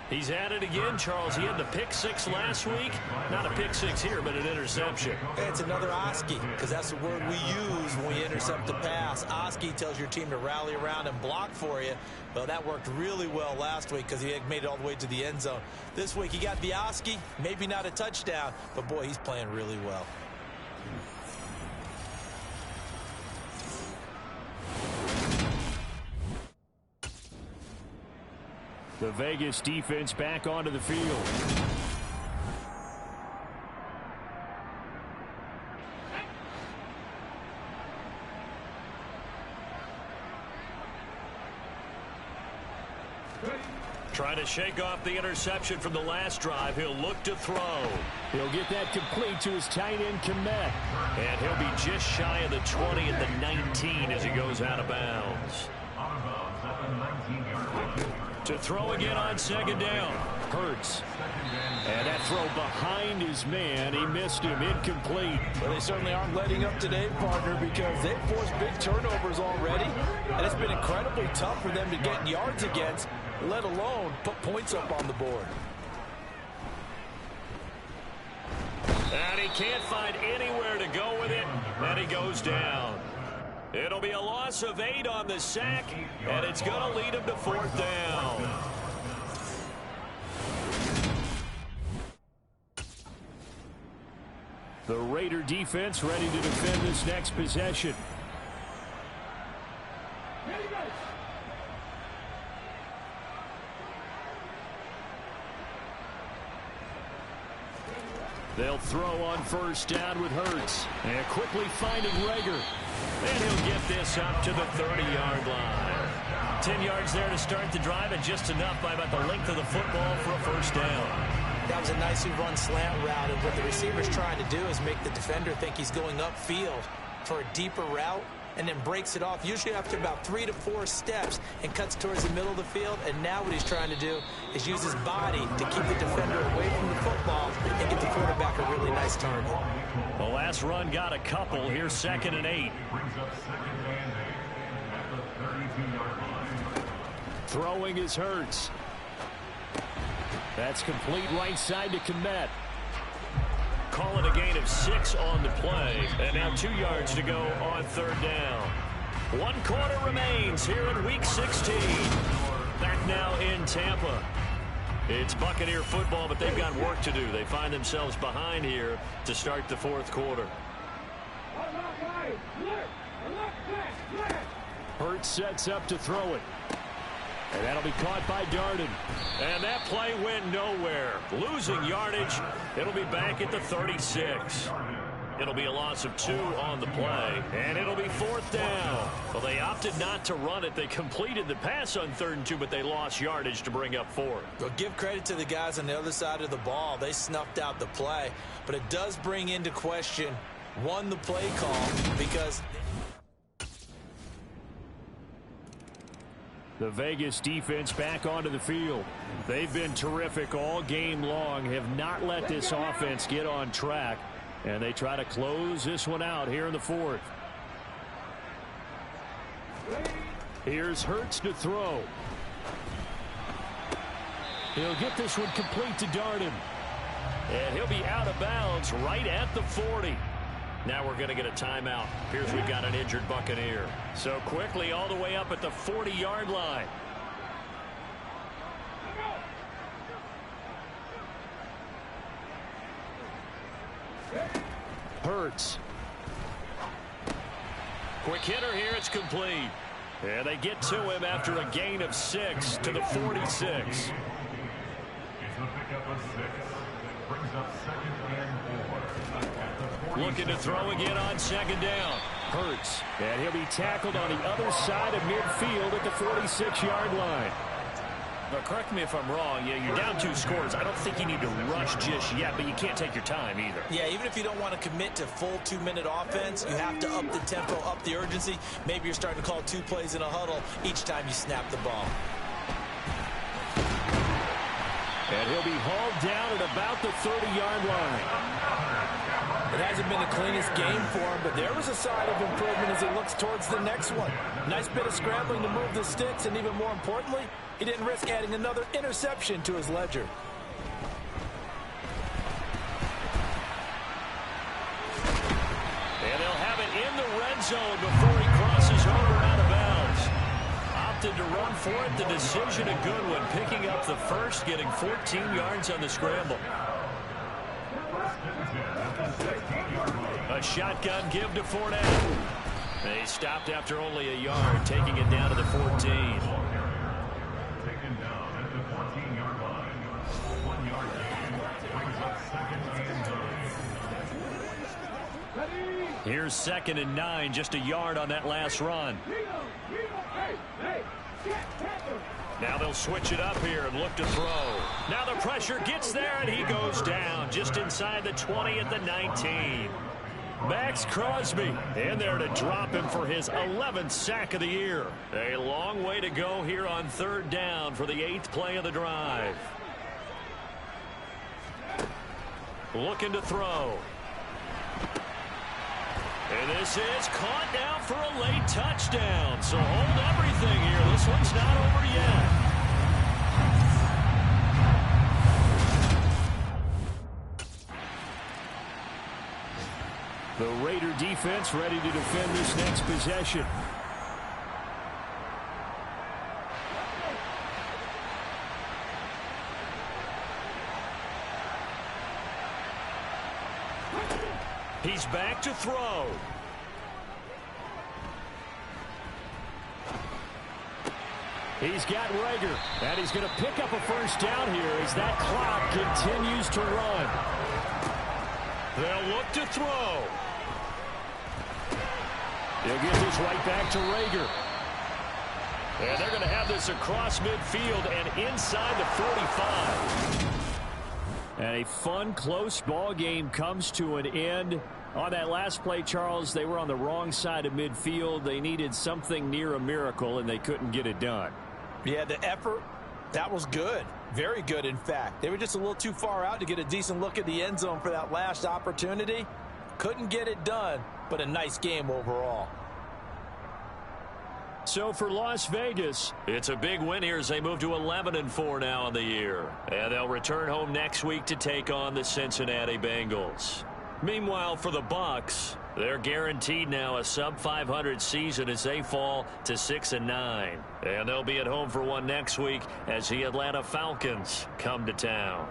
He's at it again, Charles. He had the pick 6 last week. Not a pick 6 here, but an interception. It's another Oski, because that's the word we use when we intercept the pass. Oski tells your team to rally around and block for you. Well, that worked really well last week because he had made it all the way to the end zone. This week he got the Oski, maybe not a touchdown, but boy, he's playing really well. The Vegas defense back onto the field. Trying to shake off the interception from the last drive. He'll look to throw. He'll get that complete to his tight end, Komet. And he'll be just shy of the 20 at the 19 as he goes out of bounds. To throw again on 2nd down. Hurts. And that throw behind his man. He missed him. Incomplete. Well, they certainly aren't letting up today, partner, because they've forced big turnovers already. And it's been incredibly tough for them to get yards against. let alone put points up on the board. And he can't find anywhere to go with it, and he goes down. It'll be a loss of 8 on the sack, and it's going to lead him to 4th down. The Raider defense ready to defend this next possession. They'll throw on 1st down with Hurts. And quickly finding Rager. And he'll get this up to the 30-yard line. 10 yards there to start the drive, and just enough by about the length of the football for a 1st down. That was a nicely run slant route, and what the receiver's trying to do is make the defender think he's going upfield for a deeper route, and then breaks it off, usually after about 3 to 4 steps, and cuts towards the middle of the field. And now what he's trying to do is use his body to keep the defender away from the football and get the quarterback a really nice target. The last run got a couple. Here's 2nd and 8. Brings up 2nd and 8 at the 32-yard line. Throwing is Hurts. That's complete right side to Kmet. Call it a gain of 6 on the play. And now 2 yards to go on 3rd down. 1 quarter remains here in Week 16. Back now in Tampa. It's Buccaneer football, but they've got work to do. They find themselves behind here to start the 4th quarter. Hurts sets up to throw it. And that'll be caught by Darden. And that play went nowhere. Losing yardage. It'll be back at the 36. It'll be a loss of 2 on the play. And it'll be 4th down. Well, they opted not to run it. They completed the pass on 3rd and 2, but they lost yardage to bring up 4. Well, give credit to the guys on the other side of the ball. They snuffed out the play. But it does bring into question, one, the play call, because the Vegas defense back onto the field. They've been terrific all game long, have not let this offense get on track, and they try to close this one out here in the 4th. Here's Hurts to throw. He'll get this one complete to Darden. And he'll be out of bounds right at the 40. Now we're going to get a timeout. Here's we've got an injured Buccaneer. So quickly all the way up at the 40-yard line. Hurts. Quick hitter here. It's complete. And they get to him after a gain of 6 to the 46. It's a pickup of 6. Brings up 2nd and 4. Looking to throw again on 2nd down. Hurts. And he'll be tackled on the other side of midfield at the 46-yard line. But correct me if I'm wrong. Yeah, you're down 2 scores. I don't think you need to rush just yet, but you can't take your time either. yeah, even if you don't want to commit to full 2-minute offense, you have to up the tempo, up the urgency. Maybe you're starting to call 2 plays in a huddle each time you snap the ball. And he'll be hauled down at about the 30-yard line. It hasn't been the cleanest game for him, but there was a sign of improvement as he looks towards the next one. Nice bit of scrambling to move the sticks, and even more importantly, he didn't risk adding another interception to his ledger. And they'll have it in the red zone before he crosses over out of bounds. Opted to run for it. The decision a good one. Picking up the first, getting 14 yards on the scramble. A shotgun give to Fournette. They stopped after only a yard, taking it down to the 14. Taken down at the 14-yard line. 1 yard gain. Brings up 2nd and 9. Here's 2nd and 9, just a yard on that last run. Now they'll switch it up here and look to throw. Now the pressure gets there, and he goes down just inside the 20 at the 19. Max Crosby in there to drop him for his 11th sack of the year. A long way to go here on 3rd down for the 8th play of the drive. Looking to throw. And this is caught down for a late touchdown. So hold everything here. This one's not over yet. The Raider defense ready to defend this next possession. He's back to throw. He's got Rager, and he's going to pick up a first down here as that clock continues to run. They'll look to throw. They'll get this right back to Rager. And they're going to have this across midfield and inside the 45. And a fun, close ball game comes to an end. On that last play, Charles, they were on the wrong side of midfield. They needed something near a miracle, and they couldn't get it done. Yeah, the effort, that was good. Very good, in fact. They were just a little too far out to get a decent look at the end zone for that last opportunity. Couldn't get it done, but a nice game overall. So for Las Vegas, it's a big win here as they move to 11-4 now on the year. And they'll return home next week to take on the Cincinnati Bengals. Meanwhile, for the Bucs, they're guaranteed now a sub-500 season as they fall to 6-9. And they'll be at home for one next week as the Atlanta Falcons come to town.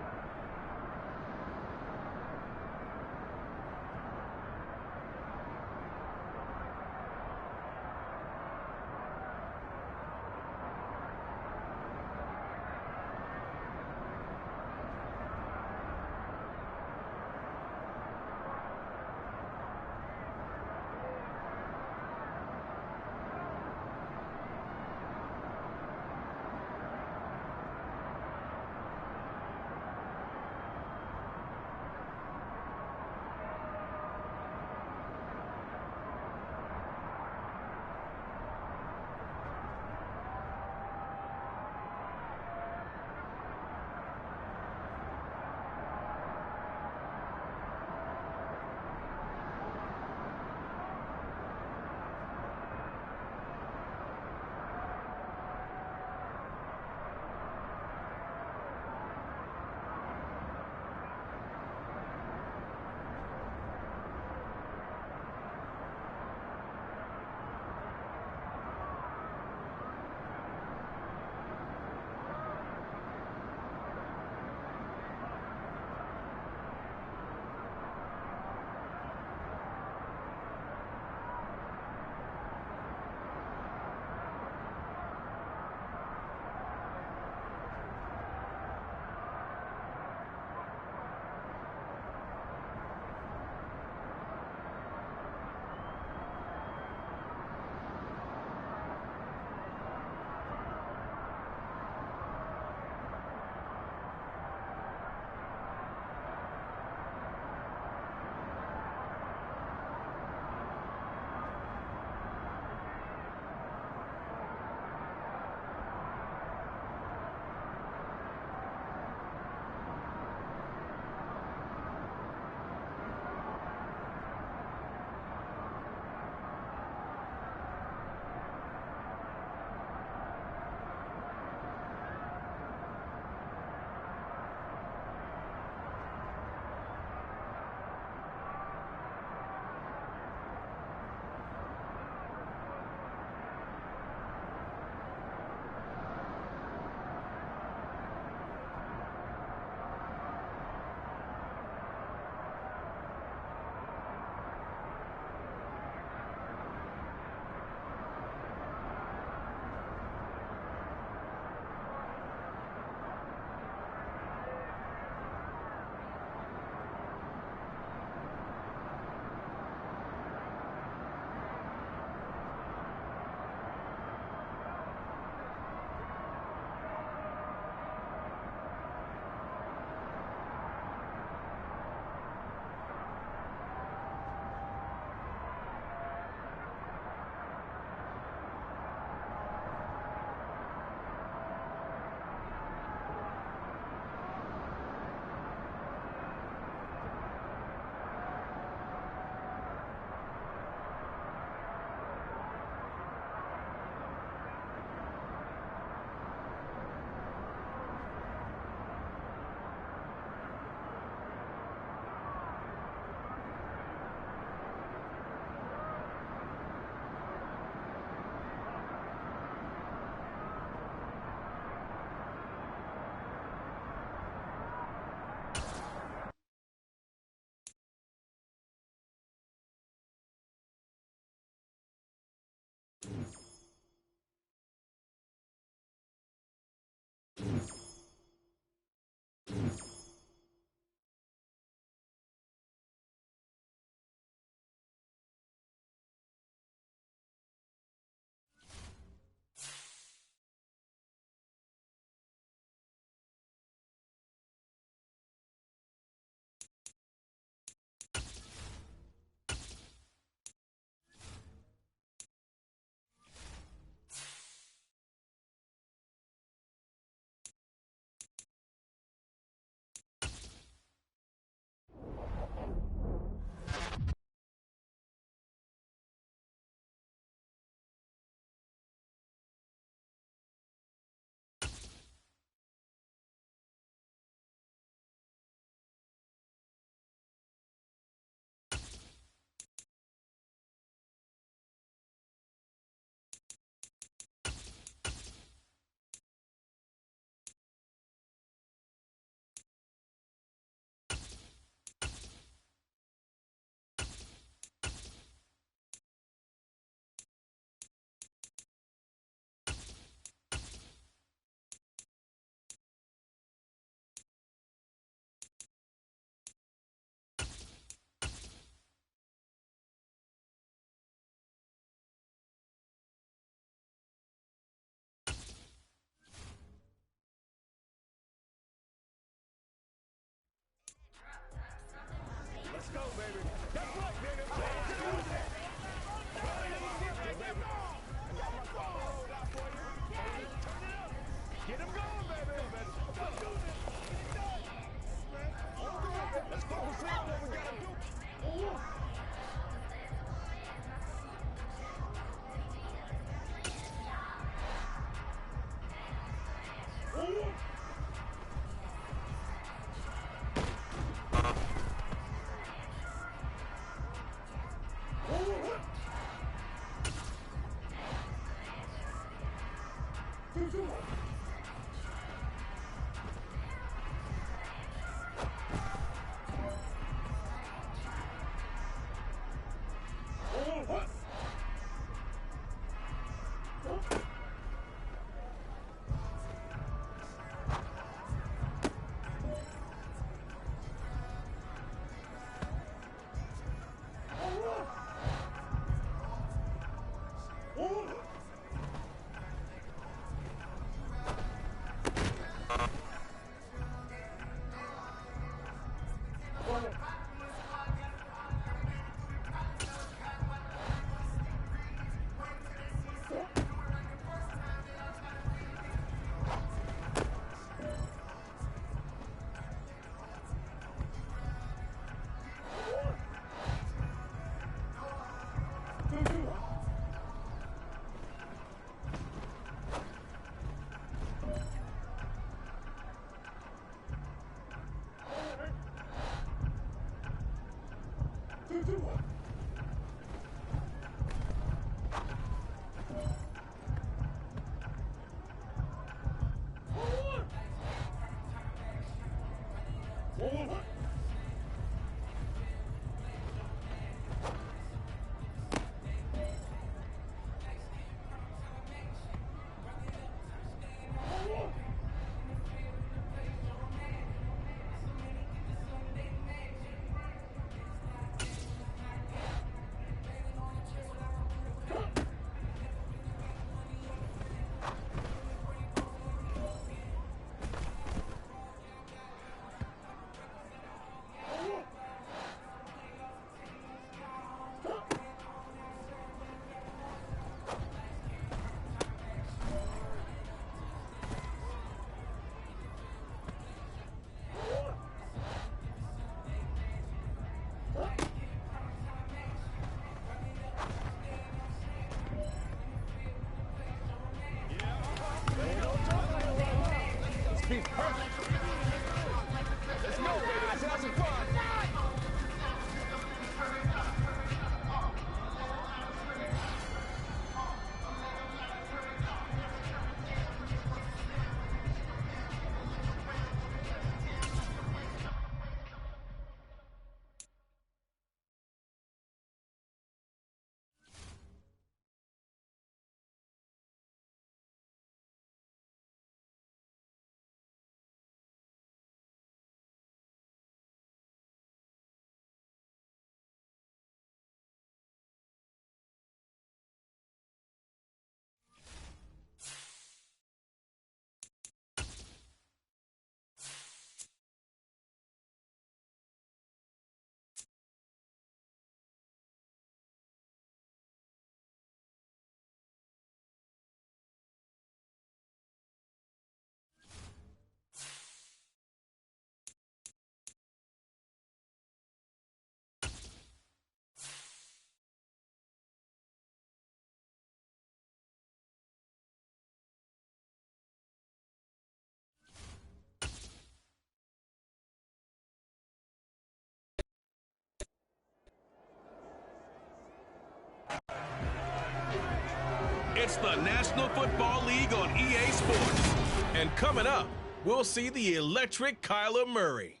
It's the National Football League on EA Sports. And coming up, we'll see the electric Kyler Murray.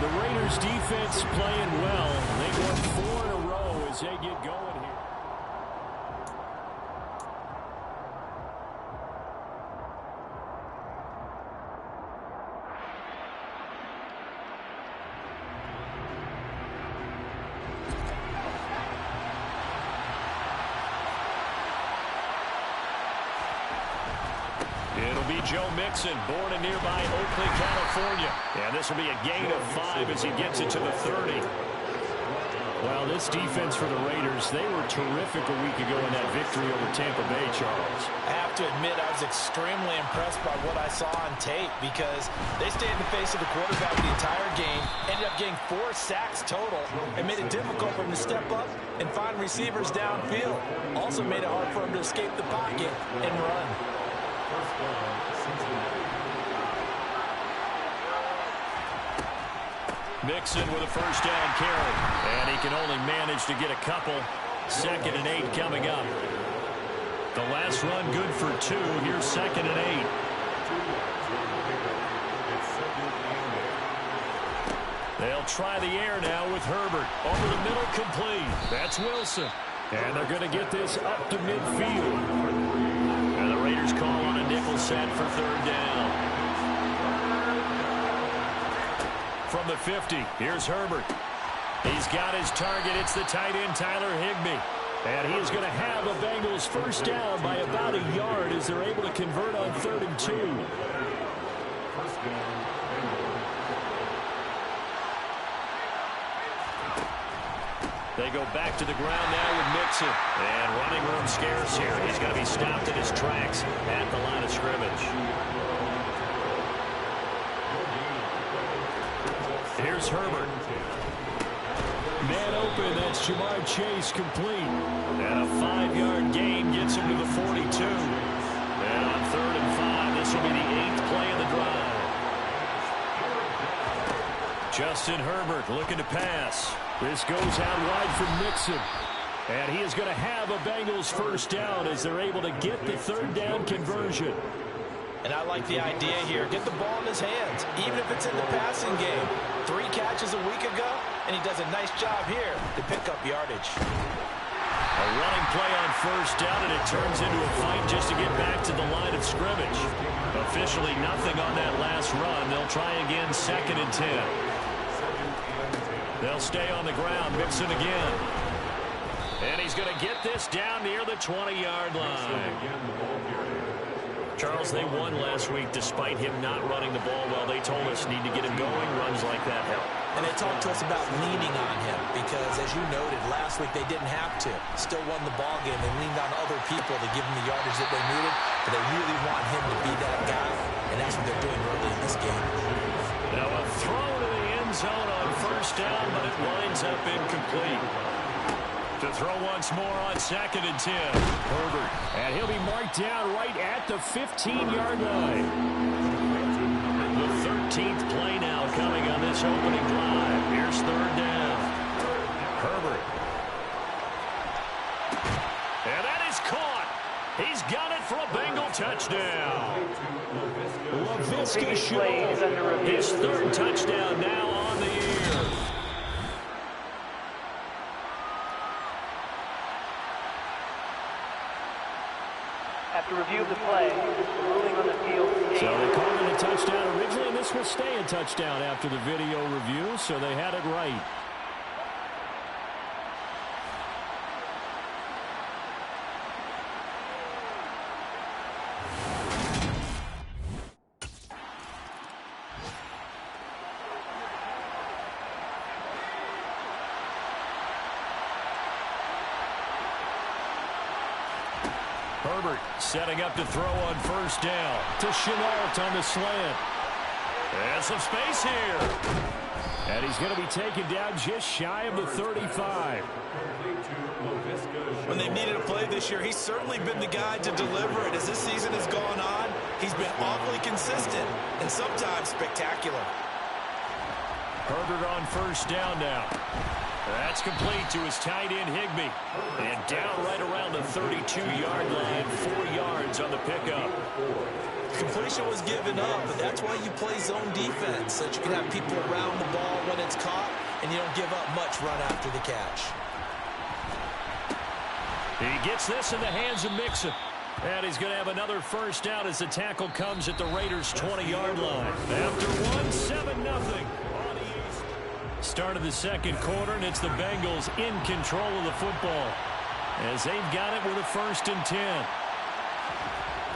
The Raiders defense playing well. They go 4 in a row as they get going here. It'll be Joe Mixon, born in nearby Oakley, California. And this will be a gain of 5 as he gets it to the 30. Well, this defense for the Raiders, they were terrific a week ago in that victory over Tampa Bay, Charles. I have to admit, I was extremely impressed by what I saw on tape because they stayed in the face of the quarterback the entire game, ended up getting 4 sacks total, and made it difficult for him to step up and find receivers downfield. Also made it hard for him to escape the pocket and run. Mixon with a first down carry. And he can only manage to get a couple. 2nd and 8 coming up. The last run good for 2. Here's 2nd and 8. They'll try the air now with Herbert. Over the middle, complete. That's Wilson. And they're going to get this up to midfield. And the Raiders call on a nickel set for 3rd down. From the 50, here's Herbert. He's got his target. It's the tight end, Tyler Higbee. And he is going to have a Bengals first down by about a yard as they're able to convert on 3rd and 2. They go back to the ground now with Mixon. And running room scarce here. He's going to be stopped in his tracks at the line of scrimmage. Here's Herbert. Man open, that's Jamar Chase complete. And a 5-yard gain gets him to the 42. And on 3rd and 5. Justin Herbert looking to pass. This goes out wide for Mixon. And he is going to have a Bengals first down as they're able to get the third down conversion. And I like the idea here. Get the ball in his hands, even if it's in the passing game. 3 catches a week ago, and he does a nice job here to pick up yardage. A running play on first down, and it turns into a fight just to get back to the line of scrimmage. Officially nothing on that last run. They'll try again, 2nd and 10. They'll stay on the ground, Mixon again. And he's going to get this down near the 20-yard line. Charles, they won last week despite him not running the ball well. They told us need to get him going. Runs like that help. And they talked to us about leaning on him because, as you noted, last week they didn't have to. Still won the ball game. They leaned on other people to give them the yardage that they needed, but they really want him to be that guy, and that's what they're doing early in this game. Now a throw to the end zone on first down, but it winds up incomplete. To throw once more on 2nd and 10. Herbert. And he'll be marked down right at the 15-yard line. The 13th play now coming on this opening drive. Here's 3rd down. Herbert. And that is caught. He's got it for a Bengal touchdown. Laviska Shenault. His 3rd touchdown now on the year. After review of the play, the ruling on the field. So they called it a touchdown originally, and this will stay a touchdown after the video review, so they had it right. Herbert setting up to throw on first down. To Shenault on the slant. And some space here. And he's going to be taken down just shy of the 35. When they've needed a play this year, he's certainly been the guy to deliver it. As this season has gone on, he's been awfully consistent and sometimes spectacular. Herbert on first down now. That's complete to his tight end, Higbee. And down right around the 32-yard line, 4 yards on the pickup. Completion was given up, but that's why you play zone defense, so that you can have people around the ball when it's caught, and you don't give up much run after the catch. He gets this in the hands of Mixon. And he's going to have another first down as the tackle comes at the Raiders' 20-yard line. After 7-0. Start of the second quarter, and it's the Bengals in control of the football as they've got it with a 1st and 10.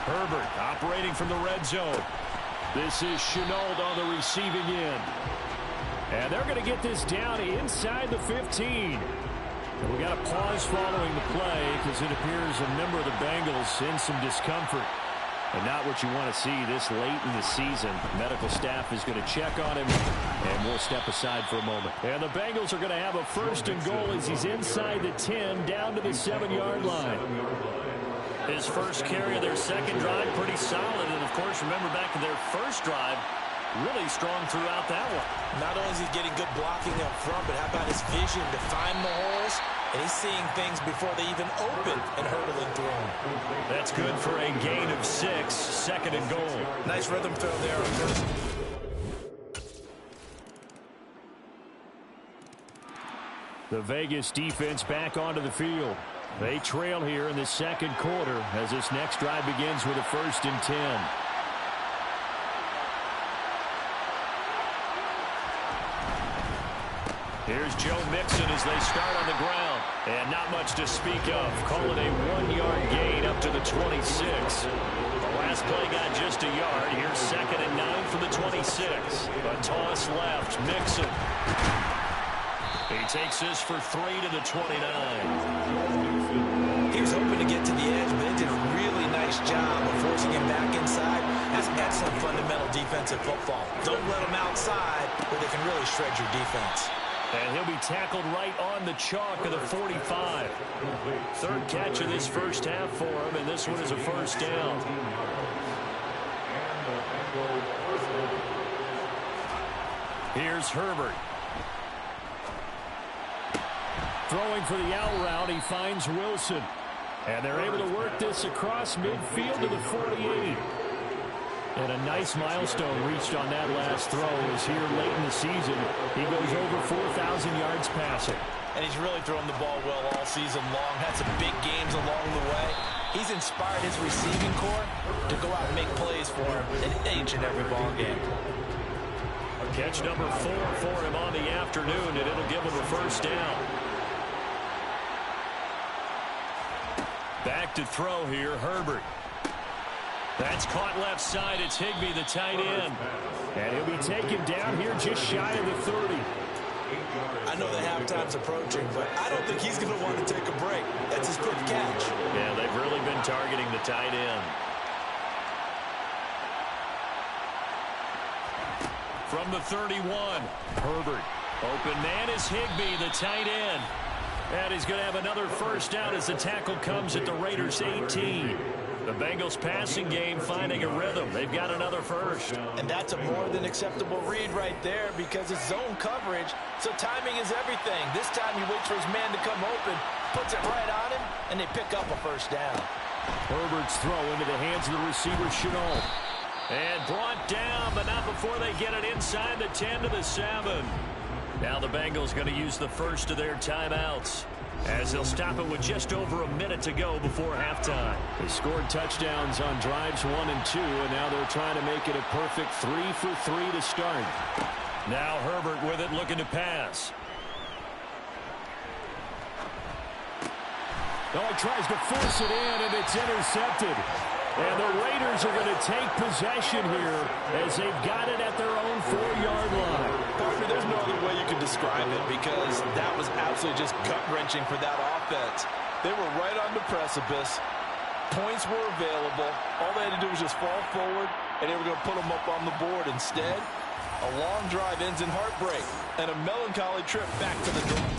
Herbert operating from the red zone. This is Shenault on the receiving end. And they're going to get this down inside the 15. And we got a pause following the play because it appears a member of the Bengals in some discomfort. And not what you want to see this late in the season. The medical staff is going to check on him, and we'll step aside for a moment. And the Bengals are going to have a 1st and goal as he's inside the 10, down to the 7-yard line. His first carry of their second drive, pretty solid. And, of course, remember back to their first drive, really strong throughout that one. Not only is he getting good blocking up front, but how about his vision to find the holes? And he's seeing things before they even open and hurdling through them. That's good for a gain of 6, 2nd and goal. Nice rhythm throw there on first. The Vegas defense back onto the field. They trail here in the second quarter as this next drive begins with a 1st and 10. Here's Joe Mixon as they start on the ground. And not much to speak of. Call it a 1-yard gain up to the 26. The last play got just a yard. Here's 2nd and 9 for the 26. A toss left. Mixon. He takes this for 3 to the 29. He was hoping to get to the edge, but it did a really nice job of forcing him back inside. That's excellent fundamental defensive football. Don't let them outside where they can really shred your defense. And he'll be tackled right on the chalk of the 45. 3rd catch of this first half for him, and this one is a 1st down. Here's Herbert. Throwing for the out route, he finds Wilson. And they're able to work this across midfield to the 48. And a nice milestone reached on that last throw as here late in the season, he goes over 4,000 yards passing. And he's really thrown the ball well all season long. Had some big games along the way. He's inspired his receiving corps to go out and make plays for him in each and every ball game. Catch number 4 for him on the afternoon, and it'll give him a first down. Back to throw here, Herbert. That's caught left side. It's Higbee, the tight end. And he'll be taken down here just shy of the 30. I know the halftime's approaching, but I don't think he's going to want to take a break. That's his fifth catch. Yeah, they've really been targeting the tight end. From the 31, Herbert. Open man is Higbee, the tight end. And he's going to have another first down as the tackle comes at the Raiders' 18. The Bengals passing game finding a rhythm. They've got another first. And that's a more than acceptable read right there because it's zone coverage, so timing is everything. This time he waits for his man to come open, puts it right on him, and they pick up a first down. Herbert's throw into the hands of the receiver, Chenault. And brought down, but not before they get it inside the 10 to the 7. Now the Bengals going to use the first of their timeouts, as they'll stop it with just over a minute to go before halftime. They scored touchdowns on drives 1 and 2, and now they're trying to make it a perfect 3 for 3 to start. Now Herbert with it, looking to pass. Oh, he tries to force it in, and it's intercepted. And the Raiders are going to take possession here as they've got it at their own 4-yard line. Partner, there's no other way you can describe it because that was absolutely just gut-wrenching for that offense. They were right on the precipice. Points were available. All they had to do was just fall forward, and they were going to put them up on the board. Instead, a long drive ends in heartbreak and a melancholy trip back to the door.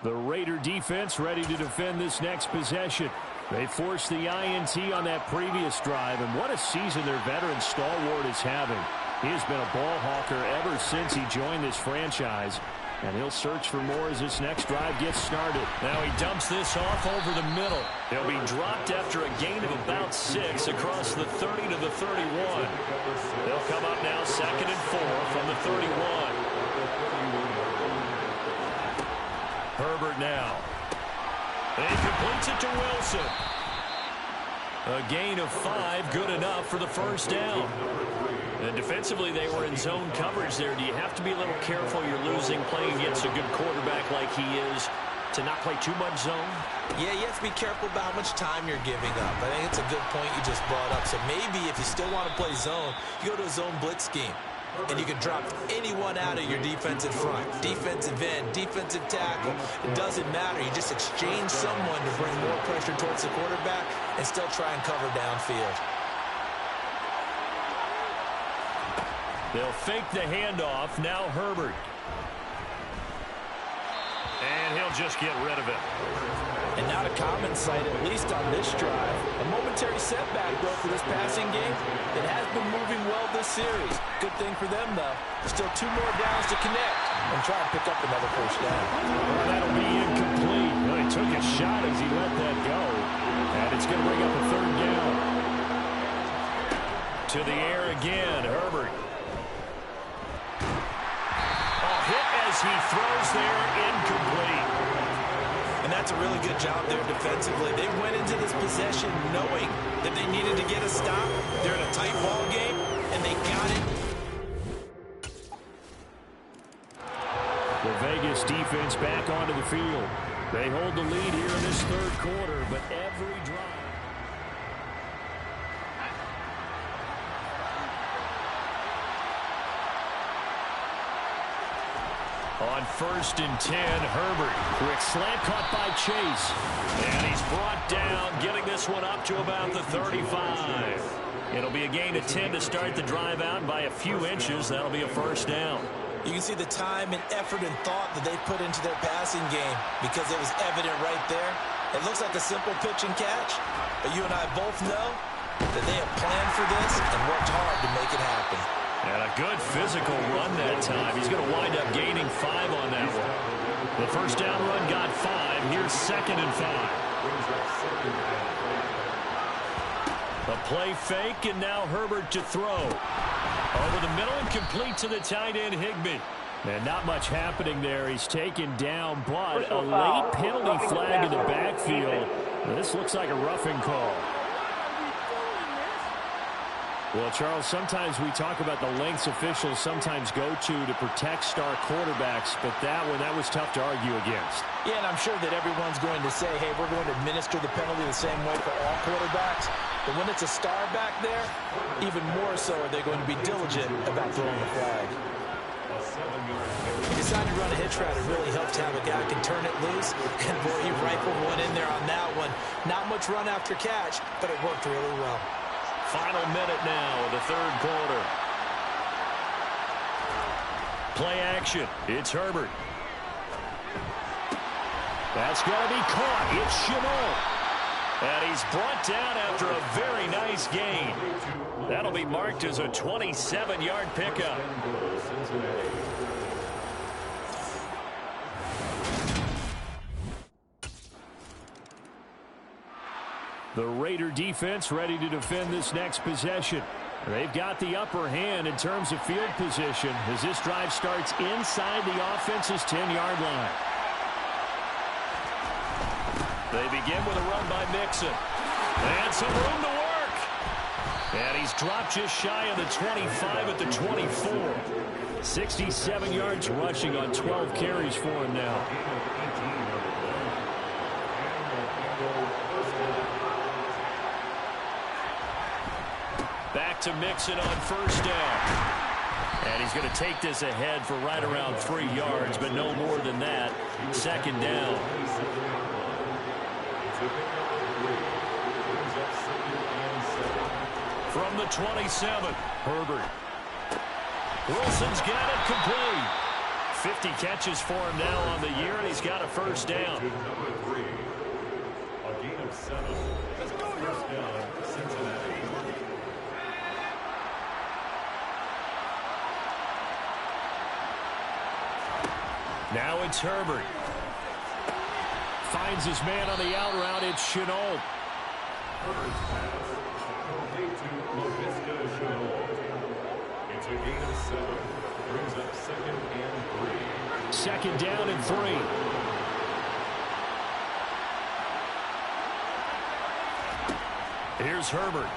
The Raider defense ready to defend this next possession. They forced the INT on that previous drive, and what a season their veteran stalwart is having. He has been a ball hawker ever since he joined this franchise, and he'll search for more as this next drive gets started. Now he dumps this off over the middle. He'll be dropped after a gain of about 6 across the 30 to the 31. They'll come up now 2nd and 4 from the 31. Herbert now. And he completes it to Wilson. A gain of 5, good enough for the first down. And defensively, they were in zone coverage there. Do you have to be a little careful you're losing playing against a good quarterback like he is to not play too much zone? Yeah, you have to be careful about how much time you're giving up. I think it's a good point you just brought up. So maybe if you still want to play zone, you go to a zone blitz scheme. And you can drop anyone out of your defensive front. Defensive end, defensive tackle. It doesn't matter. You just exchange someone to bring more pressure towards the quarterback and still try and cover downfield. They'll fake the handoff. Now Herbert. And he'll just get rid of it. And not a common sight, at least on this drive. A momentary setback, though, for this passing game. It has been moving well this series. Good thing for them, though. Still 2 more downs to connect and try and pick up another first down. Well, that'll be incomplete. Well, he took a shot as he let that go. And it's going to bring up a 3rd down. To the air again, Herbert. Hit as he throws there, incomplete. And that's a really good job there defensively. They went into this possession knowing that they needed to get a stop. They're in a tight ball game, and they got it. The Vegas defense back onto the field. They hold the lead here in this 3rd quarter, but every drive. On 1st and 10, Herbert. Quick slant caught by Chase. And he's brought down, getting this one up to about the 35. It'll be a gain of 10 to start the drive out, and by a few inches, that'll be a first down. You can see the time and effort and thought that they put into their passing game because it was evident right there. It looks like a simple pitch and catch, but you and I both know that they have planned for this and worked hard to make it happen. And a good physical run that time. He's going to wind up gaining 5 on that one. The first down run got 5. Here's 2nd and 5. A play fake, and now Herbert to throw. Over the middle and complete to the tight end, Higbee. And not much happening there. He's taken down, but a late penalty flag in the backfield. This looks like a roughing call. Well, Charles, sometimes we talk about the lengths officials sometimes go to protect star quarterbacks, but that was tough to argue against. Yeah, and I'm sure that everyone's going to say, hey, we're going to administer the penalty the same way for all quarterbacks. But when it's a star back there, even more so are they going to be diligent about throwing the flag. He decided to run a hitch route. It really helped to have a guy who can turn it loose. And, boy, he rifled one in there on that one. Not much run after catch, but it worked really well. Final minute now of the third quarter. Play action. It's Herbert. That's going to be caught. It's Shenault. And he's brought down after a very nice gain. That'll be marked as a 27-yard pickup. The Raider defense ready to defend this next possession. They've got the upper hand in terms of field position as this drive starts inside the offense's 10-yard line. They begin with a run by Mixon. And some room to work. And he's dropped just shy of the 25 at the 24. 67 yards rushing on 12 carries for him now. Back to Mixon on first down. And he's going to take this ahead for right around 3 yards, but no more than that. 2nd down. From the 27, Herbert. Wilson's got it complete. 50 catches for him now on the year, and he's got a first down. Number 3, a gain of 7. First down, Cincinnati. Now it's Herbert. Finds his man on the out route. It's Shenault. It's a gain of 7. Brings up 2nd and 3. 2nd down and 3. Here's Herbert.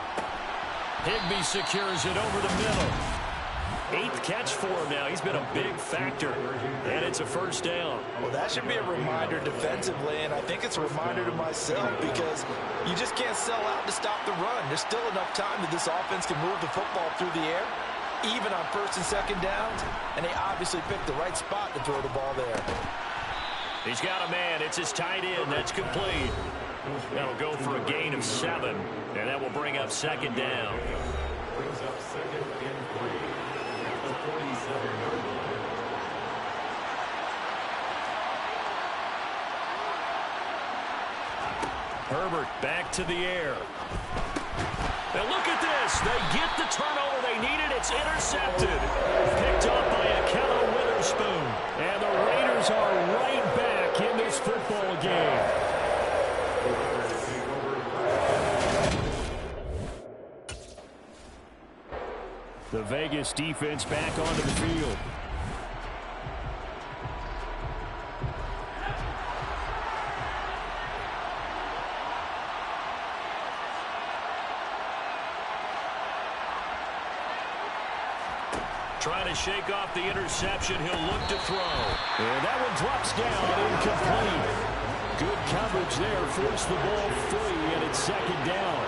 Higbee secures it over the middle. 8th catch for him now. He's been a big factor. And it's a first down. Well, that should be a reminder defensively, and I think it's a reminder to myself because you just can't sell out to stop the run. There's still enough time that this offense can move the football through the air, even on 1st and 2nd downs, and they obviously picked the right spot to throw the ball there. He's got a man. It's his tight end. That's complete. That'll go for a gain of 7, and that will bring up 2nd down. Brings up 2nd and 3. The 47-yard line. Herbert back to the air. Now look at this. They get the turnover they needed. It's intercepted. Picked up by Akello Witherspoon. And the Raiders are right back in this football game. The Vegas defense back onto the field. Trying to shake off the interception. He'll look to throw. And that one drops down, incomplete. Good coverage there. Forced the ball free, and it's 2nd down.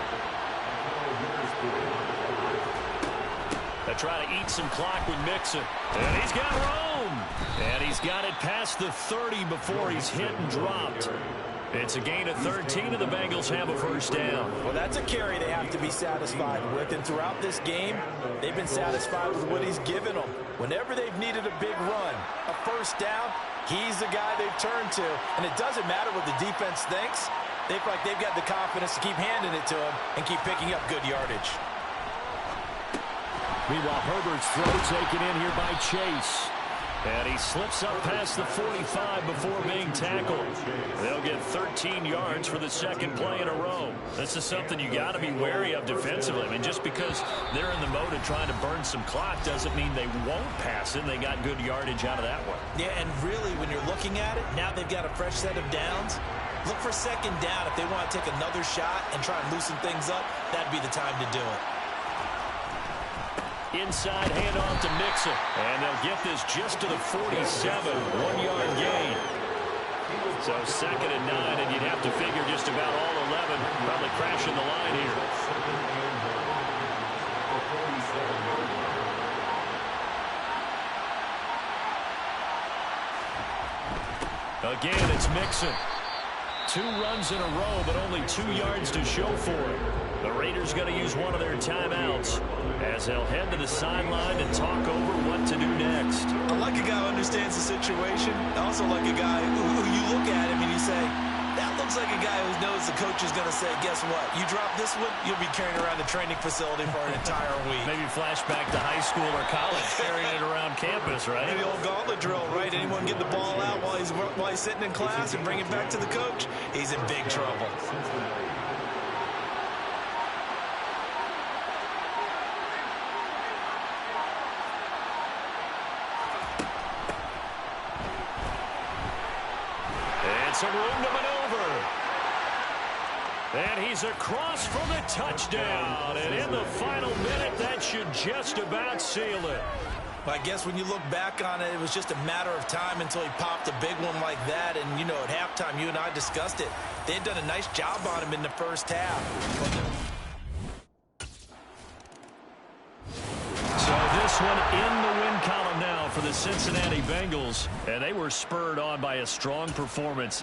They try to eat some clock with Mixon. And he's got room. And he's got it past the 30 before he's hit and dropped. It's a gain of 13, and the Bengals have a first down. Well, that's a carry they have to be satisfied with. And throughout this game, they've been satisfied with what he's given them. Whenever they've needed a big run, a first down, he's the guy they've turned to. And it doesn't matter what the defense thinks. They feel like they've got the confidence to keep handing it to him and keep picking up good yardage. Meanwhile, Herbert's throw taken in here by Chase. And he slips up past the 45 before being tackled. They'll get 13 yards for the second play in a row. This is something you got to be wary of defensively. I mean, just because they're in the mode of trying to burn some clock doesn't mean they won't pass it. They got good yardage out of that one. Yeah, and really, when you're looking at it, now they've got a fresh set of downs. Look for second down. If they want to take another shot and try and loosen things up, that'd be the time to do it. Inside handoff to Mixon. And they'll get this just to the 47, 1-yard gain. So 2nd and 9, and you'd have to figure just about all 11 probably crashing the line here. Again, it's Mixon. 2 runs in a row, but only 2 yards to show for it. The Raiders going to use one of their timeouts as they'll head to the sideline and talk over what to do next. I like a guy who understands the situation. I also like a guy who you look at him and you say, that looks like a guy who knows the coach is going to say, guess what? You drop this one, you'll be carrying around the training facility for an entire week. Maybe flashback to high school or college, carrying it around campus, right? Maybe the old gauntlet drill, right? Anyone get the ball out while he's sitting in class and bring it back to the coach? He's in big trouble. Some room to maneuver. And he's across for the touchdown. And in the final minute, that should just about seal it. I guess when you look back on it, it was just a matter of time until he popped a big one like that. And, you know, at halftime, you and I discussed it. They had done a nice job on him in the first half. So this one in the win column now for the Cincinnati Bengals. And they were spurred on by a strong performance.